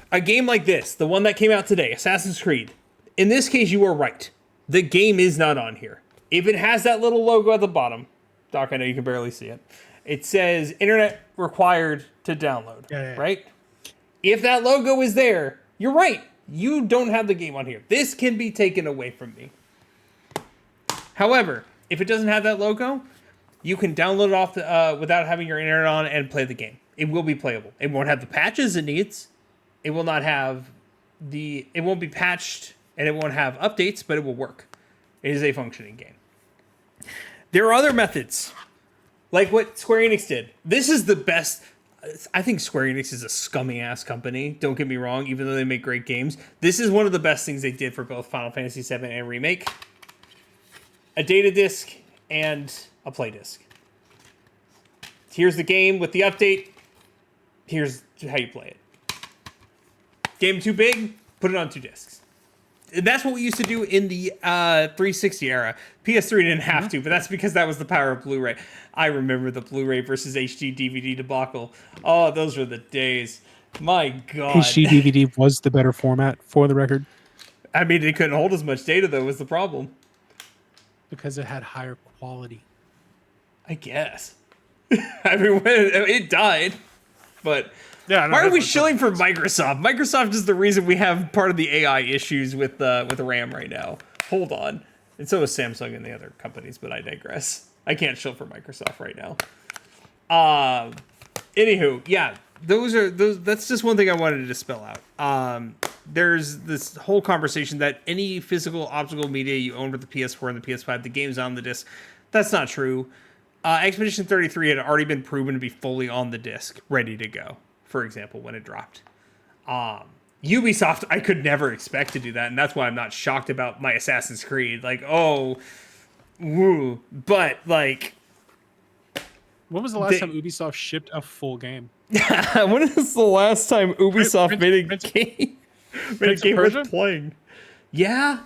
A game like this, the one that came out today, Assassin's Creed. In this case, you are right. The game is not on here. If it has that little logo at the bottom, Doc, I know you can barely see it. It says internet required to download, right? If that logo is there, you're right. You don't have the game on here. This can be taken away from me. However, if it doesn't have that logo, you can download it off without having your internet on and play the game. It will be playable. It won't have the patches it needs. It will not have it won't be patched and it won't have updates, but it will work. It is a functioning game. There are other methods, like what Square Enix did. This is the best. I think Square Enix is a scummy ass company. Don't get me wrong, even though they make great games. This is one of the best things they did for both Final Fantasy VII and Remake. A data disc and a play disc. Here's the game with the update. Here's how you play it. Game too big, put it on 2 discs. That's what we used to do in the 360 era. PS3 didn't have to, but that's because that was the power of Blu-ray. I remember the Blu-ray versus HD DVD debacle. Oh, those were the days. My God. HD DVD was the better format, for the record. I mean, it couldn't hold as much data, though, was the problem. Because it had higher quality. I guess. I mean, it died, but... Yeah, why are we shilling for Microsoft? Microsoft is the reason we have part of the AI issues with RAM right now. Hold on. And so is Samsung and the other companies, but I digress. I can't shill for Microsoft right now. Anywho, yeah, that's just one thing I wanted to spell out. There's this whole conversation that any physical optical media you own with the PS4 and the PS5, the game's on the disc. That's not true. Expedition 33 had already been proven to be fully on the disc, ready to go, for example, when it dropped. Ubisoft, I could never expect to do that, and that's why I'm not shocked about my Assassin's Creed. Like, oh, woo. But, like... When was the last time Ubisoft shipped a full game? When is the last time Ubisoft made a game worth playing? Yeah.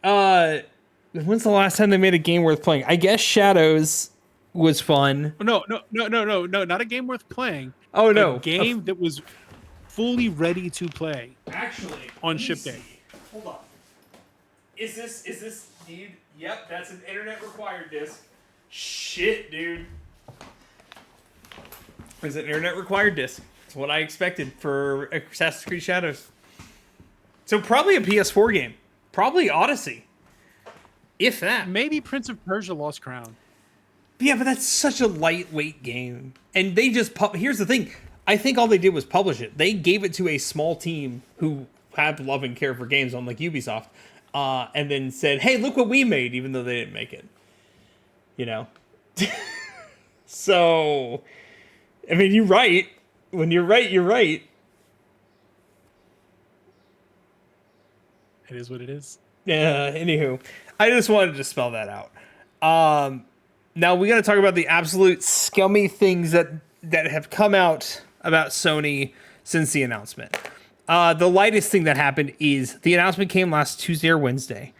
When's the last time they made a game worth playing? I guess Shadows was fun. No, not a game worth playing. Oh, no. A game that was fully ready to play. Actually, on ship day. Hold on. Is this dude? Yep, that's an internet required disc. Shit, dude. It's an internet required disc. It's what I expected for Assassin's Creed Shadows. So probably a PS4 game. Probably Odyssey. If that. Maybe Prince of Persia Lost Crown. Yeah, but that's such a lightweight game. And they just... Here's the thing. I think all they did was publish it. They gave it to a small team who had love and care for games, unlike Ubisoft, and then said, hey, look what we made, even though they didn't make it. You know? So, I mean, you're right. When you're right, you're right. It is what it is. Yeah, anywho. I just wanted to spell that out. Now, we got to talk about the absolute scummy things that have come out about Sony since the announcement. The lightest thing that happened is the announcement came last Tuesday or Wednesday.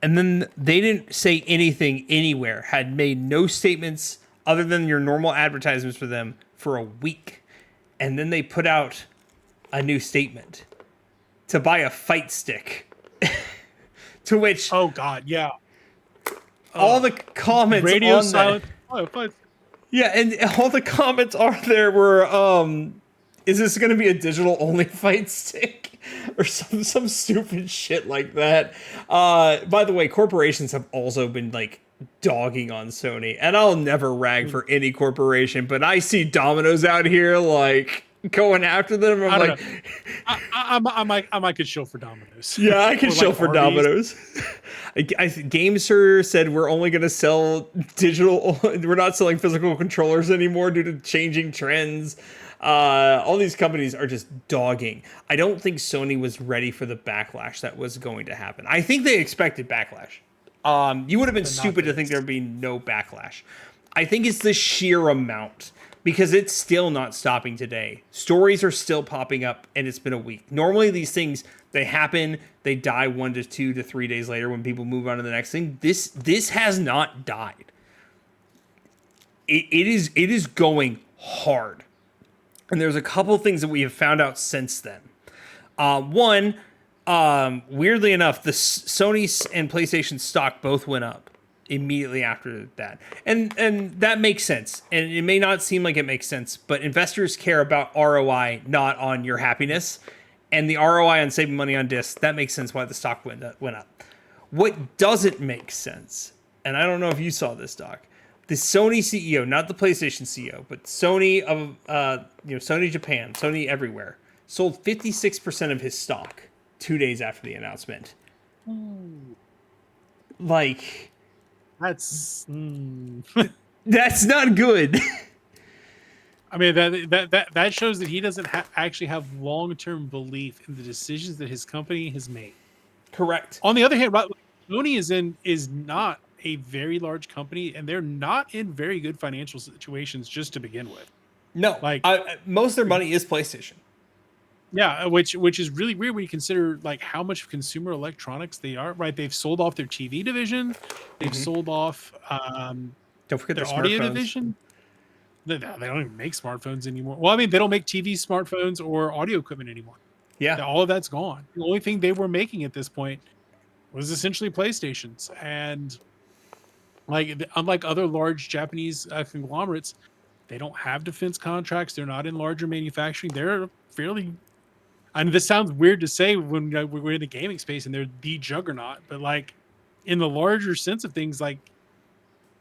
And then they didn't say anything anywhere, had made no statements other than your normal advertisements for them for a week. And then they put out a new statement to buy a fight stick. To which... Oh, God, yeah. All the comments radio on silent. that... Yeah, and all the comments are there were, is this going to be a digital-only fight stick? Or some stupid shit like that. By the way, corporations have also been, like, dogging on Sony. And I'll never rag for any corporation, but I see Domino's out here, like, going after them. I'm like... I might could shill for Domino's. Yeah, I could shill like for Arby's. Domino's. GameSir said we're only going to sell digital... We're not selling physical controllers anymore due to changing trends. All these companies are just dogging. I don't think Sony was ready for the backlash that was going to happen. I think they expected backlash. You would have been stupid to think there would be no backlash. I think it's the sheer amount, because it's still not stopping today. Stories are still popping up, and it's been a week. Normally these things, they happen, they die 1 to 2 to 3 days later when people move on to the next thing. This has not died. It is going hard. And there's a couple things that we have found out since then. One, weirdly enough, the Sony and PlayStation stock both went up immediately after that. And that makes sense. And it may not seem like it makes sense, but investors care about ROI, not on your happiness. And the ROI on saving money on discs, that makes sense why the stock went up. What doesn't make sense, and I don't know if you saw this, Doc, the Sony CEO, not the PlayStation CEO, but Sony of Sony Japan, Sony everywhere, sold 56% of his stock 2 days after the announcement. Ooh. Like, that's that's not good. I mean, that shows that he doesn't actually have long-term belief in the decisions that his company has made. Correct. On the other hand, Sony is not a very large company, and they're not in very good financial situations just to begin with. No, like most of their money is PlayStation. Yeah, which is really weird when you consider like how much consumer electronics they are. Right, they've sold off their TV division, they've sold off don't forget their their audio smartphones. division. They don't even make smartphones anymore. Well, I mean, they don't make TV, smartphones, or audio equipment anymore. Yeah, all of that's gone. The only thing they were making at this point was essentially PlayStations, and like unlike other large Japanese conglomerates, they don't have defense contracts. They're not in larger manufacturing. They're fairly And this sounds weird to say when we're in the gaming space and they're the juggernaut, but like in the larger sense of things, like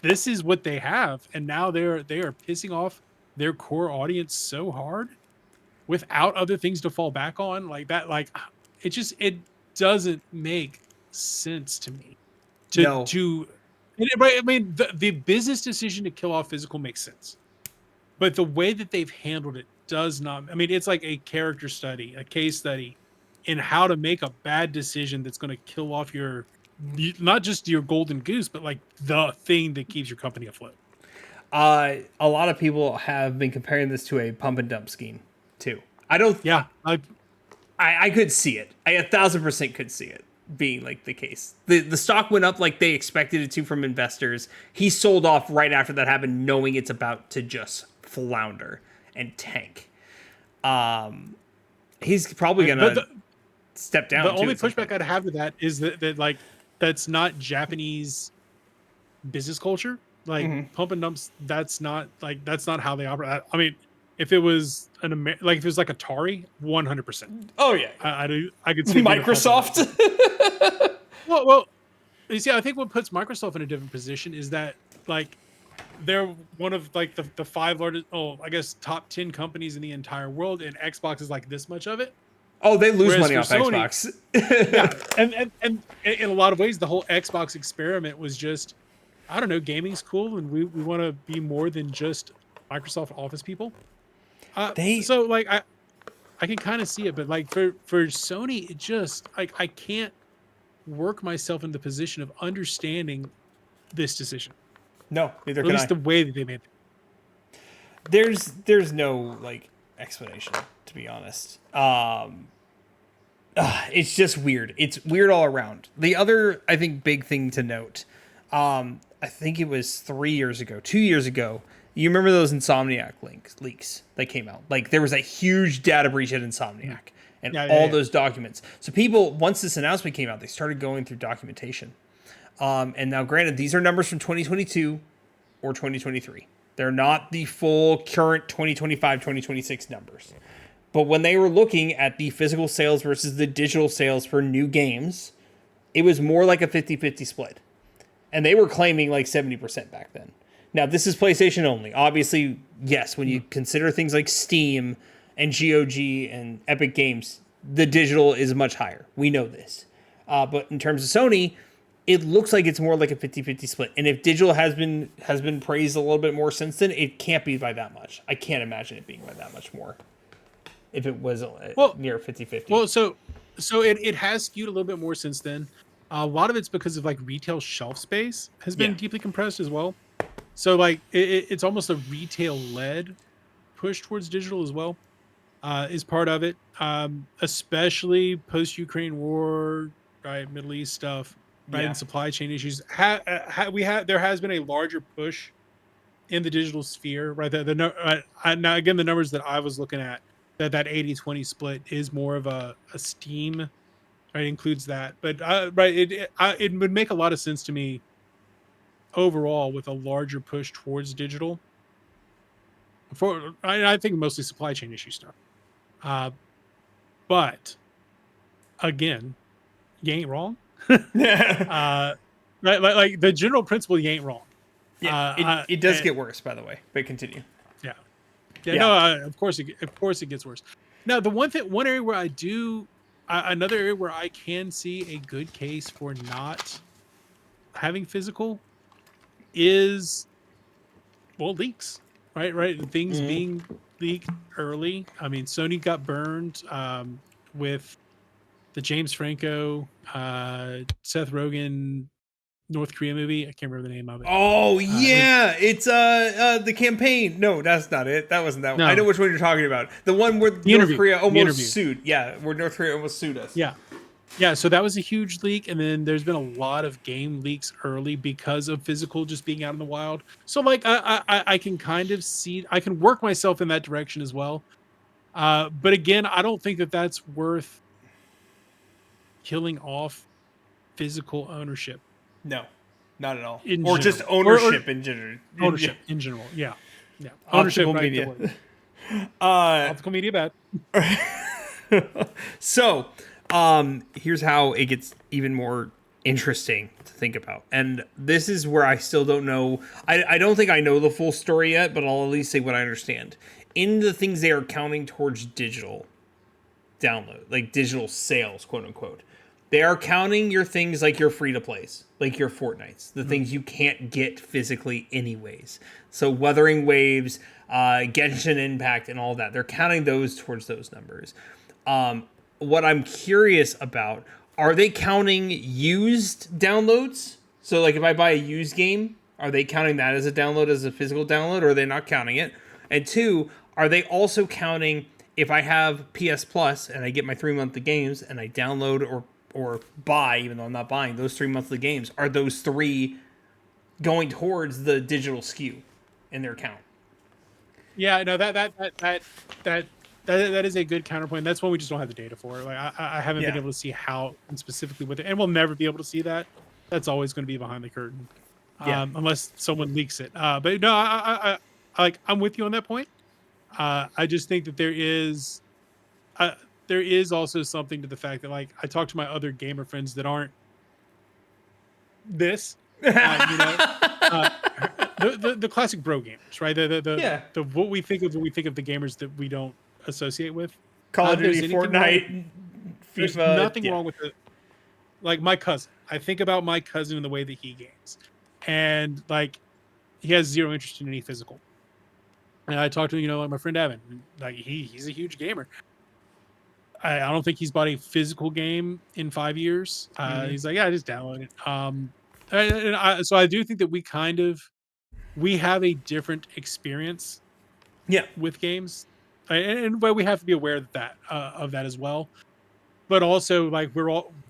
this is what they have, and now they are pissing off their core audience so hard without other things to fall back on, like that. Like it doesn't make sense to me. No. I mean, the business decision to kill off physical makes sense, but the way that they've handled it does not. I mean, it's like a character study, a case study in how to make a bad decision that's going to kill off not just your golden goose, but like the thing that keeps your company afloat. A lot of people have been comparing this to a pump and dump scheme too. Yeah, I could see it. I 1,000% could see it being like the case. The stock went up like they expected it to from investors. He sold off right after that happened, knowing it's about to just flounder and tank. He's probably gonna step down. The only pushback I'd have to that is that like that's not Japanese business culture. Like pump and dumps, that's not how they operate. I mean, if it was if it was like Atari, 100%. Oh yeah, I could see Microsoft. well, you see, I think what puts Microsoft in a different position is that like they're one of like the 5 largest, I guess top 10 companies in the entire world, and Xbox is like this much of it. Oh, they lose money off Sony, Xbox. yeah, and in a lot of ways, the whole Xbox experiment was just, I don't know, gaming's cool, and we want to be more than just Microsoft Office people. So like I can kind of see it, but like for Sony, it just like I can't work myself in the position of understanding this decision. No, neither or can at least the way that they made it. There's no like explanation, to be honest. It's just weird. It's weird all around. The other, I think, big thing to note, I think it was 2 years ago. You remember those Insomniac leaks that came out? Like there was a huge data breach at Insomniac and those documents. So people, once this announcement came out, they started going through documentation. And now, granted, these are numbers from 2022 or 2023. They're not the full current 2025, 2026 numbers. But when they were looking at the physical sales versus the digital sales for new games, it was more like a 50-50 split. And they were claiming like 70% back then. Now, this is PlayStation only. Obviously, yes, when you consider things like Steam and GOG and Epic Games, the digital is much higher. We know this. But in terms of Sony, it looks like it's more like a 50-50 split. And if digital has been praised a little bit more since then, it can't be by that much. I can't imagine it being by that much more if it was near 50-50. Well, so it has skewed a little bit more since then. A lot of it's because of like retail shelf space has been deeply compressed as well. So like it's almost a retail-led push towards digital as well, is part of it. Especially post-Ukraine war, right, Middle East stuff, right, and supply chain issues. There has been a larger push in the digital sphere, right? Now again, the numbers that I was looking at, that 80-20 split is more of a Steam, right? Includes that, but right, it would make a lot of sense to me overall with a larger push towards digital. I think mostly supply chain issue stuff. But again, you ain't wrong. Right, like the general principle, you ain't wrong. Yeah, it does get worse, by the way. But continue. Yeah. No, of course it gets worse. Now, another area where I can see a good case for not having physical is, well, leaks, right? Things being leaked early. I mean, Sony got burned with the James Franco, Seth Rogen, North Korea movie. I can't remember the name of it. Oh yeah, it's the campaign. No, that's not it. That wasn't that one. No. I know which one you're talking about. The one where North Korea almost sued. Yeah, where North Korea almost sued us. Yeah. So that was a huge leak, and then there's been a lot of game leaks early because of physical just being out in the wild. So like I can kind of see, I can work myself in that direction as well. But again, I don't think that that's worth killing off physical ownership. No, not at all. Or general. Just ownership in general. Ownership in general, yeah. Ownership, optical media. Optical media bad. So, here's how it gets even more interesting to think about. And this is where I still don't know. I don't think I know the full story yet, but I'll at least say what I understand. In the things they are counting towards digital download, like digital sales, quote unquote, they are counting your things like your free to plays, like your Fortnites, the things you can't get physically anyways. So Wuthering Waves, Genshin Impact, and all that. They're counting those towards those numbers. What I'm curious about, are they counting used downloads? So like if I buy a used game, are they counting that as a download, as a physical download, or are they not counting it? And two, are they also counting if I have PS Plus and I get my 3 monthly games and I download or buy, even though I'm not buying those 3 monthly games, are those three going towards the digital SKU in their count? Yeah, no, that is a good counterpoint. That's one we just don't have the data for. Like I haven't been able to see how and specifically with it, and we'll never be able to see that. That's always going to be behind the curtain, unless someone leaks it. But no, I'm with you on that point. I just think that there is also something to the fact that, like, I talk to my other gamer friends that aren't this, the classic bro gamers, right? The what we think of when we think of the gamers that we don't associate with. Call of Duty, Fortnite, there's FIFA. nothing wrong with it. Like my cousin, I think about my cousin and the way that he games, and like he has zero interest in any physical. And I talked to like my friend Evan, like he's a huge gamer. I don't think he's bought a physical game in 5 years. He's like, yeah, I just download it. So I do think that we have a different experience, with games, but we have to be aware of that as well. But also, like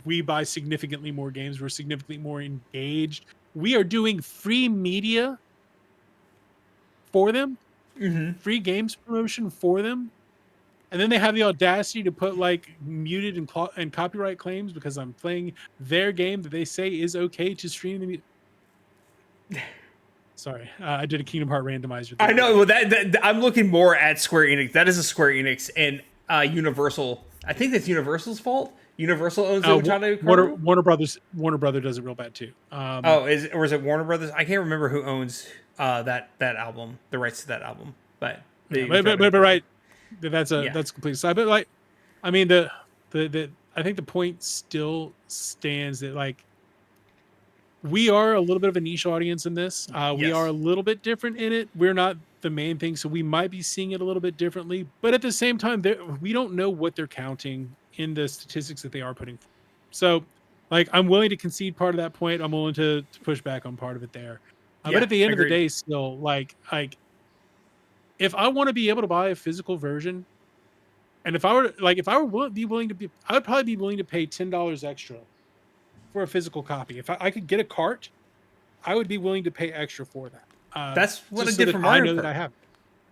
we buy significantly more games. We're significantly more engaged. We are doing free media for them, free games promotion for them. And then they have the audacity to put like muted and copyright claims because I'm playing their game that they say is okay to stream the. Sorry, I did a Kingdom Heart randomizer. I know. Well, that I'm looking more at Square Enix. That is a Square Enix and Universal. I think that's Universal's fault. Universal owns Warner Brothers does it real bad too. Is it Warner Brothers? I can't remember who owns that album, the rights to that album. But right. That's complete aside. But like, I mean, the I think the point still stands that like we are a little bit of a niche audience in this. We are a little bit different in it. We're not the main thing, so we might be seeing it a little bit differently. But at the same time, we don't know what they're counting in the statistics that they are putting forward. So, like, I'm willing to concede part of that point. I'm willing to push back on part of it there. But at the end of the day, still, like if I want to be able to buy a physical version, and if I were willing to I would probably be willing to pay $10 extra for a physical copy. If I could get a cart, I would be willing to pay extra for that. That's what I did for Mario Kart. I know that I have.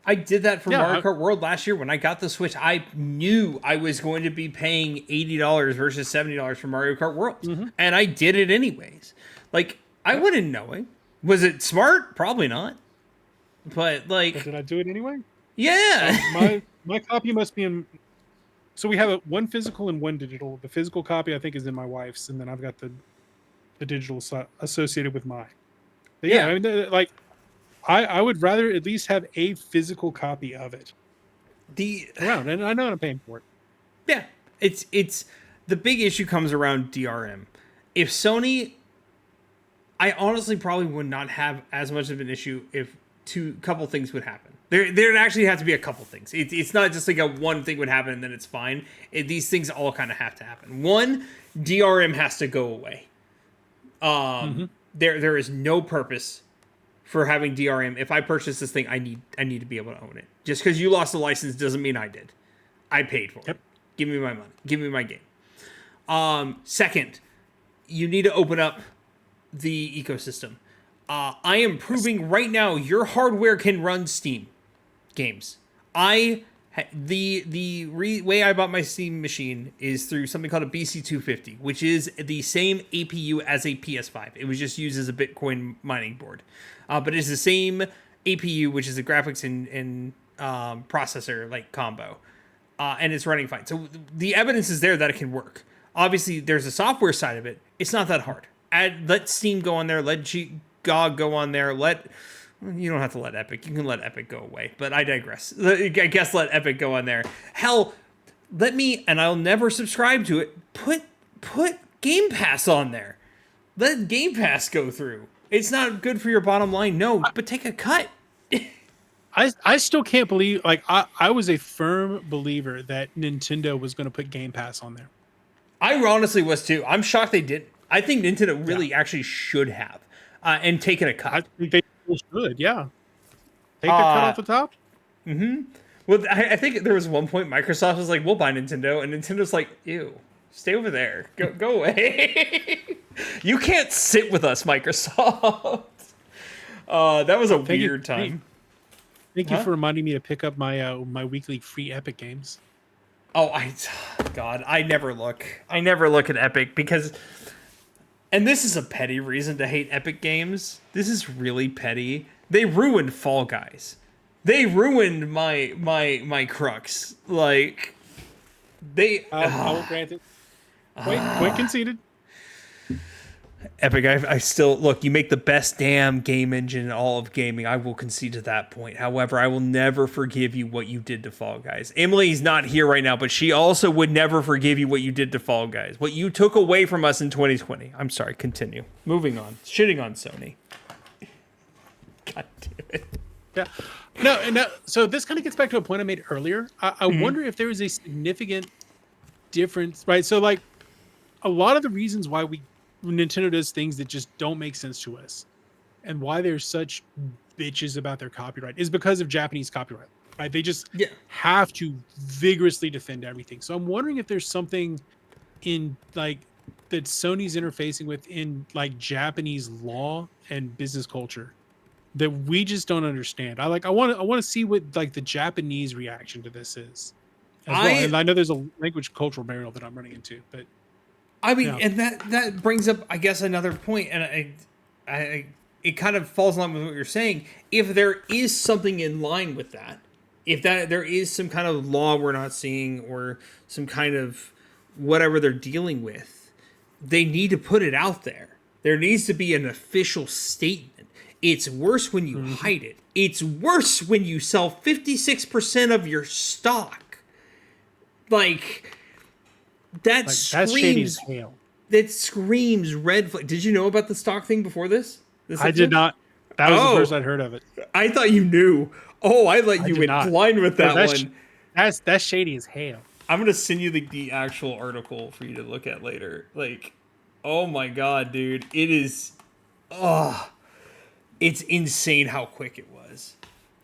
I did that for Mario Kart World last year when I got the Switch. I knew I was going to be paying $80 versus $70 for Mario Kart World, and I did it anyways. Like, I wouldn't know it. Was it smart? Probably not. But like, did I do it anyway? Yeah. My copy must be in. So we have one physical and one digital. The physical copy I think is in my wife's, and then I've got the digital associated with mine. But I mean, like, I would rather at least have a physical copy of it around, and I know I'm paying for it. Yeah, it's the big issue comes around DRM. If Sony, I honestly probably would not have as much of an issue if couple things would happen. There'd actually have to be a couple things. It's not just like one thing would happen and then it's fine. These things all kind of have to happen. One, DRM has to go away. There is no purpose for having DRM. If I purchase this thing, I need to be able to own it. Just because you lost the license doesn't mean I did. I paid for it. Give me my money. Give me my game. Second, you need to open up the ecosystem. I am proving right now your hardware can run Steam games. The way I bought my Steam machine is through something called a BC250, which is the same APU as a PS5. It was just used as a Bitcoin mining board. But it's the same APU, which is a graphics and processor like combo. and it's running fine. So the evidence is there that it can work. Obviously, there's a software side of it. It's not that hard. Let Steam go on there. Let GOG go on there. You don't have to let Epic. You can let Epic go away. But I digress. I guess let Epic go on there. Hell, let me, and I'll never subscribe to it, put Game Pass on there. Let Game Pass go through. It's not good for your bottom line, no, but take a cut. I still can't believe, like, I was a firm believer that Nintendo was going to put Game Pass on there. I honestly was too. I'm shocked they didn't. I think Nintendo really actually should have and taken a cut. I think they should, yeah. Take the cut off the top. Mm-hmm. Well, I think there was one point Microsoft was like, "We'll buy Nintendo," and Nintendo's like, "Ew, stay over there. Go away. You can't sit with us, Microsoft." That was a weird time. Thank you for reminding me to pick up my my weekly free Epic games. Oh, God, I never look. I never look at Epic because, and this is a petty reason to hate Epic Games. This is really petty. They ruined Fall Guys. They ruined my crux. Like, they. I will grant it. Point conceded. Epic, I still look. You make the best damn game engine in all of gaming. I will concede to that point. However, I will never forgive you what you did to Fall Guys. Emily's not here right now, but she also would never forgive you what you did to Fall Guys. What you took away from us in 2020. I'm sorry. Continue. Moving on. Shitting on Sony. God damn it. Yeah. No. So this kind of gets back to a point I made earlier. I wonder if there is a significant difference, right? So, like, a lot of the reasons why Nintendo does things that just don't make sense to us, and why they're such bitches about their copyright, is because of Japanese copyright, right? They just have to vigorously defend everything. So I'm wondering if there's something in, like, that Sony's interfacing with in, like, Japanese law and business culture that we just don't understand. I want to see what, like, the Japanese reaction to this is as well. And I know there's a language cultural barrier that I'm running into, but I mean, and that brings up, I guess, another point, and I it kind of falls in line with what you're saying. If there is something in line with that, if there is some kind of law we're not seeing, or some kind of whatever they're dealing with, they need to put it out there. There needs to be an official statement. It's worse when you hide it. It's worse when you sell 56% of your stock. Like, that screams. That's shady as hell. That screams red flag. Did you know about the stock thing before this? I did not. That was the first I'd heard of it. I thought you knew. Oh, I let you in blind with that one. That's shady as hell. I'm gonna send you the actual article for you to look at later. Like, oh my god, dude, it is. It's insane how quick it was.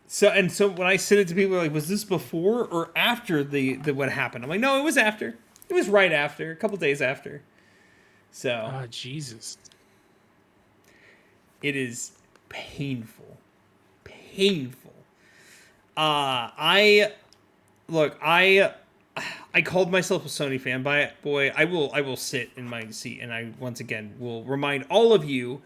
So when I sent it to people, like, was this before or after the what happened? I'm like, no, it was after. It was right after, a couple days after. So. Oh, Jesus. It is painful. Painful. I called myself a Sony fanboy. I will sit in my seat, and I once again will remind all of you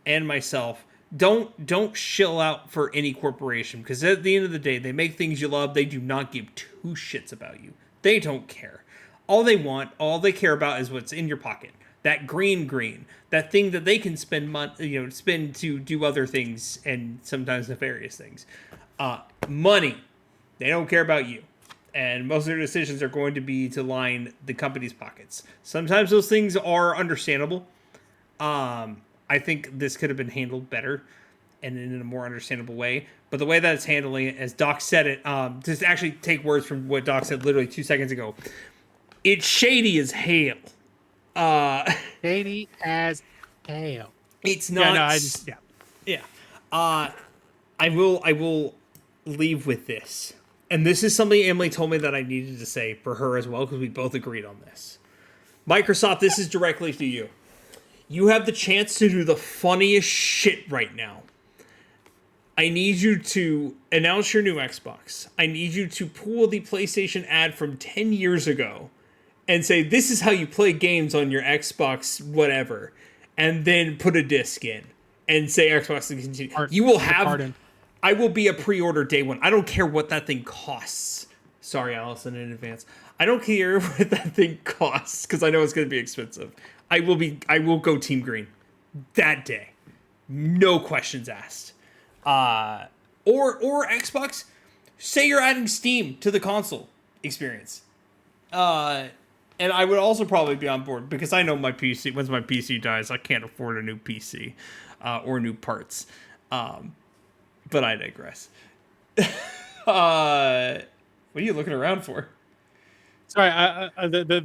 and myself, don't shill out for any corporation, because at the end of the day, they make things you love. They do not give two shits about you. They don't care. All they care about is what's in your pocket. That green, that thing that they can spend to do other things, and sometimes nefarious things. Money. They don't care about you. And most of their decisions are going to be to line the company's pockets. Sometimes those things are understandable. I think this could have been handled better and in a more understandable way. But the way that it's handling it, as Doc said it, to actually take words from what Doc said literally 2 seconds ago, it's shady as hell. Shady as hell. It's not. I will leave with this, and this is something Emily told me that I needed to say for her as well, because we both agreed on this. Microsoft, this is directly to you. You have the chance to do the funniest shit right now. I need you to announce your new Xbox. I need you to pull the PlayStation ad from 10 years ago and say, this is how you play games on your Xbox whatever, and then put a disc in and say Xbox to continue. You will have... I will be a pre-order day one. I don't care what that thing costs. Sorry, Allison, in advance. I don't care what that thing costs because I know it's going to be expensive. I will go Team Green that day, no questions asked. Or Xbox. Say you're adding Steam to the console experience. And I would also probably be on board because I know my PC. Once my PC dies, I can't afford a new PC or new parts. But I digress. What are you looking around for? Sorry,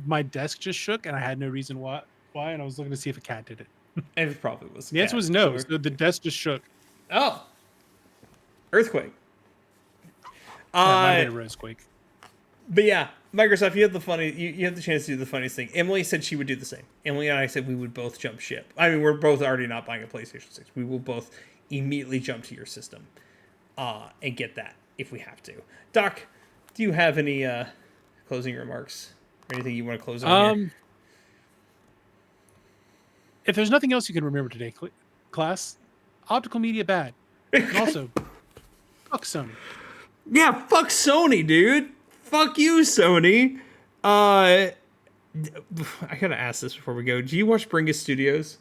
my desk just shook, and I had no reason why, and I was looking to see if a cat did it. It probably was. The answer was no. So the desk just shook. Oh, earthquake. Might have been a rosequake. But yeah, Microsoft, you have the chance to do the funniest thing. Emily said she would do the same. Emily and I said we would both jump ship. I mean, we're both already not buying a PlayStation 6. We will both immediately jump to your system and get that if we have to. Doc, do you have any closing remarks or anything you want to close on here? If there's nothing else you can remember today, class, optical media bad. And also, fuck Sony. Yeah, fuck Sony, dude. Fuck you, Sony. I gotta ask this before we go. Do you watch Bringus Studios?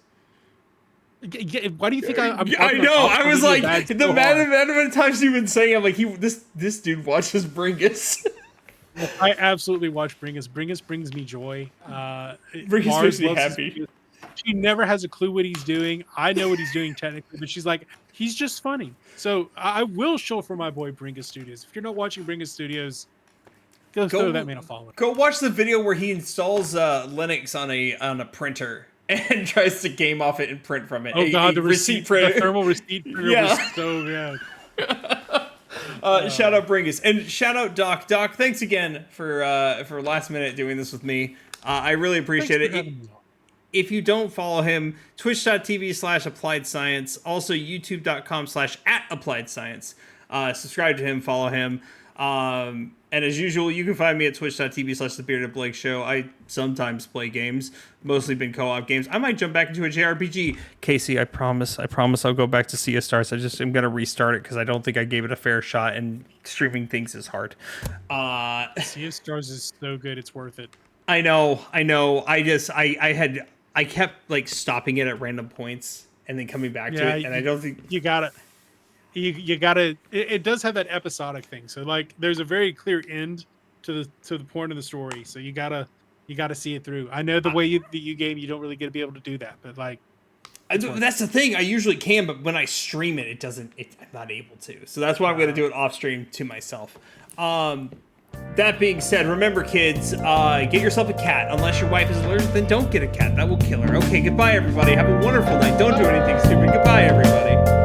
Why do you think I'm I know. I was like, the amount of times you've been saying, I'm like, this dude watches Bringus. I absolutely watch Bringus. Bringus brings me joy. Bringus makes me happy. She never has a clue what he's doing. I know what he's doing technically, but she's like, he's just funny. So I will show for my boy Bringus Studios. If you're not watching Bringus Studios, go throw that man a follow. Go watch the video where he installs Linux on a printer and tries to game off it and print from it. Oh god, the receipt printer, the thermal receipt printer was so good. Shout out Bringus and shout out Doc. Doc, thanks again for last minute doing this with me. I really appreciate it. If you don't follow him, twitch.tv/applied-science, also youtube.com/@applied-science. Subscribe to him, follow him. And as usual, you can find me at twitch.tv/thebeardedblake show. I sometimes play games, mostly been co-op games. I might jump back into a JRPG. Casey, I promise I'll go back to Sea of Stars. I'm going to restart it because I don't think I gave it a fair shot, and streaming things is hard. Sea of Stars is so good, it's worth it. I know. I kept like stopping it at random points and then coming back to it, and I don't think you got it. You gotta. It does have that episodic thing. So like, there's a very clear end to the point of the story. So you gotta see it through. I know the way you game, you don't really get to be able to do that, but like, that's the thing. I usually can, but when I stream it, I'm not able to. So that's why I'm gonna do it off stream to myself. That being said, remember, kids, get yourself a cat. Unless your wife is allergic, then don't get a cat. That will kill her. Okay, goodbye, everybody. Have a wonderful night. Don't do anything stupid. Goodbye, everybody.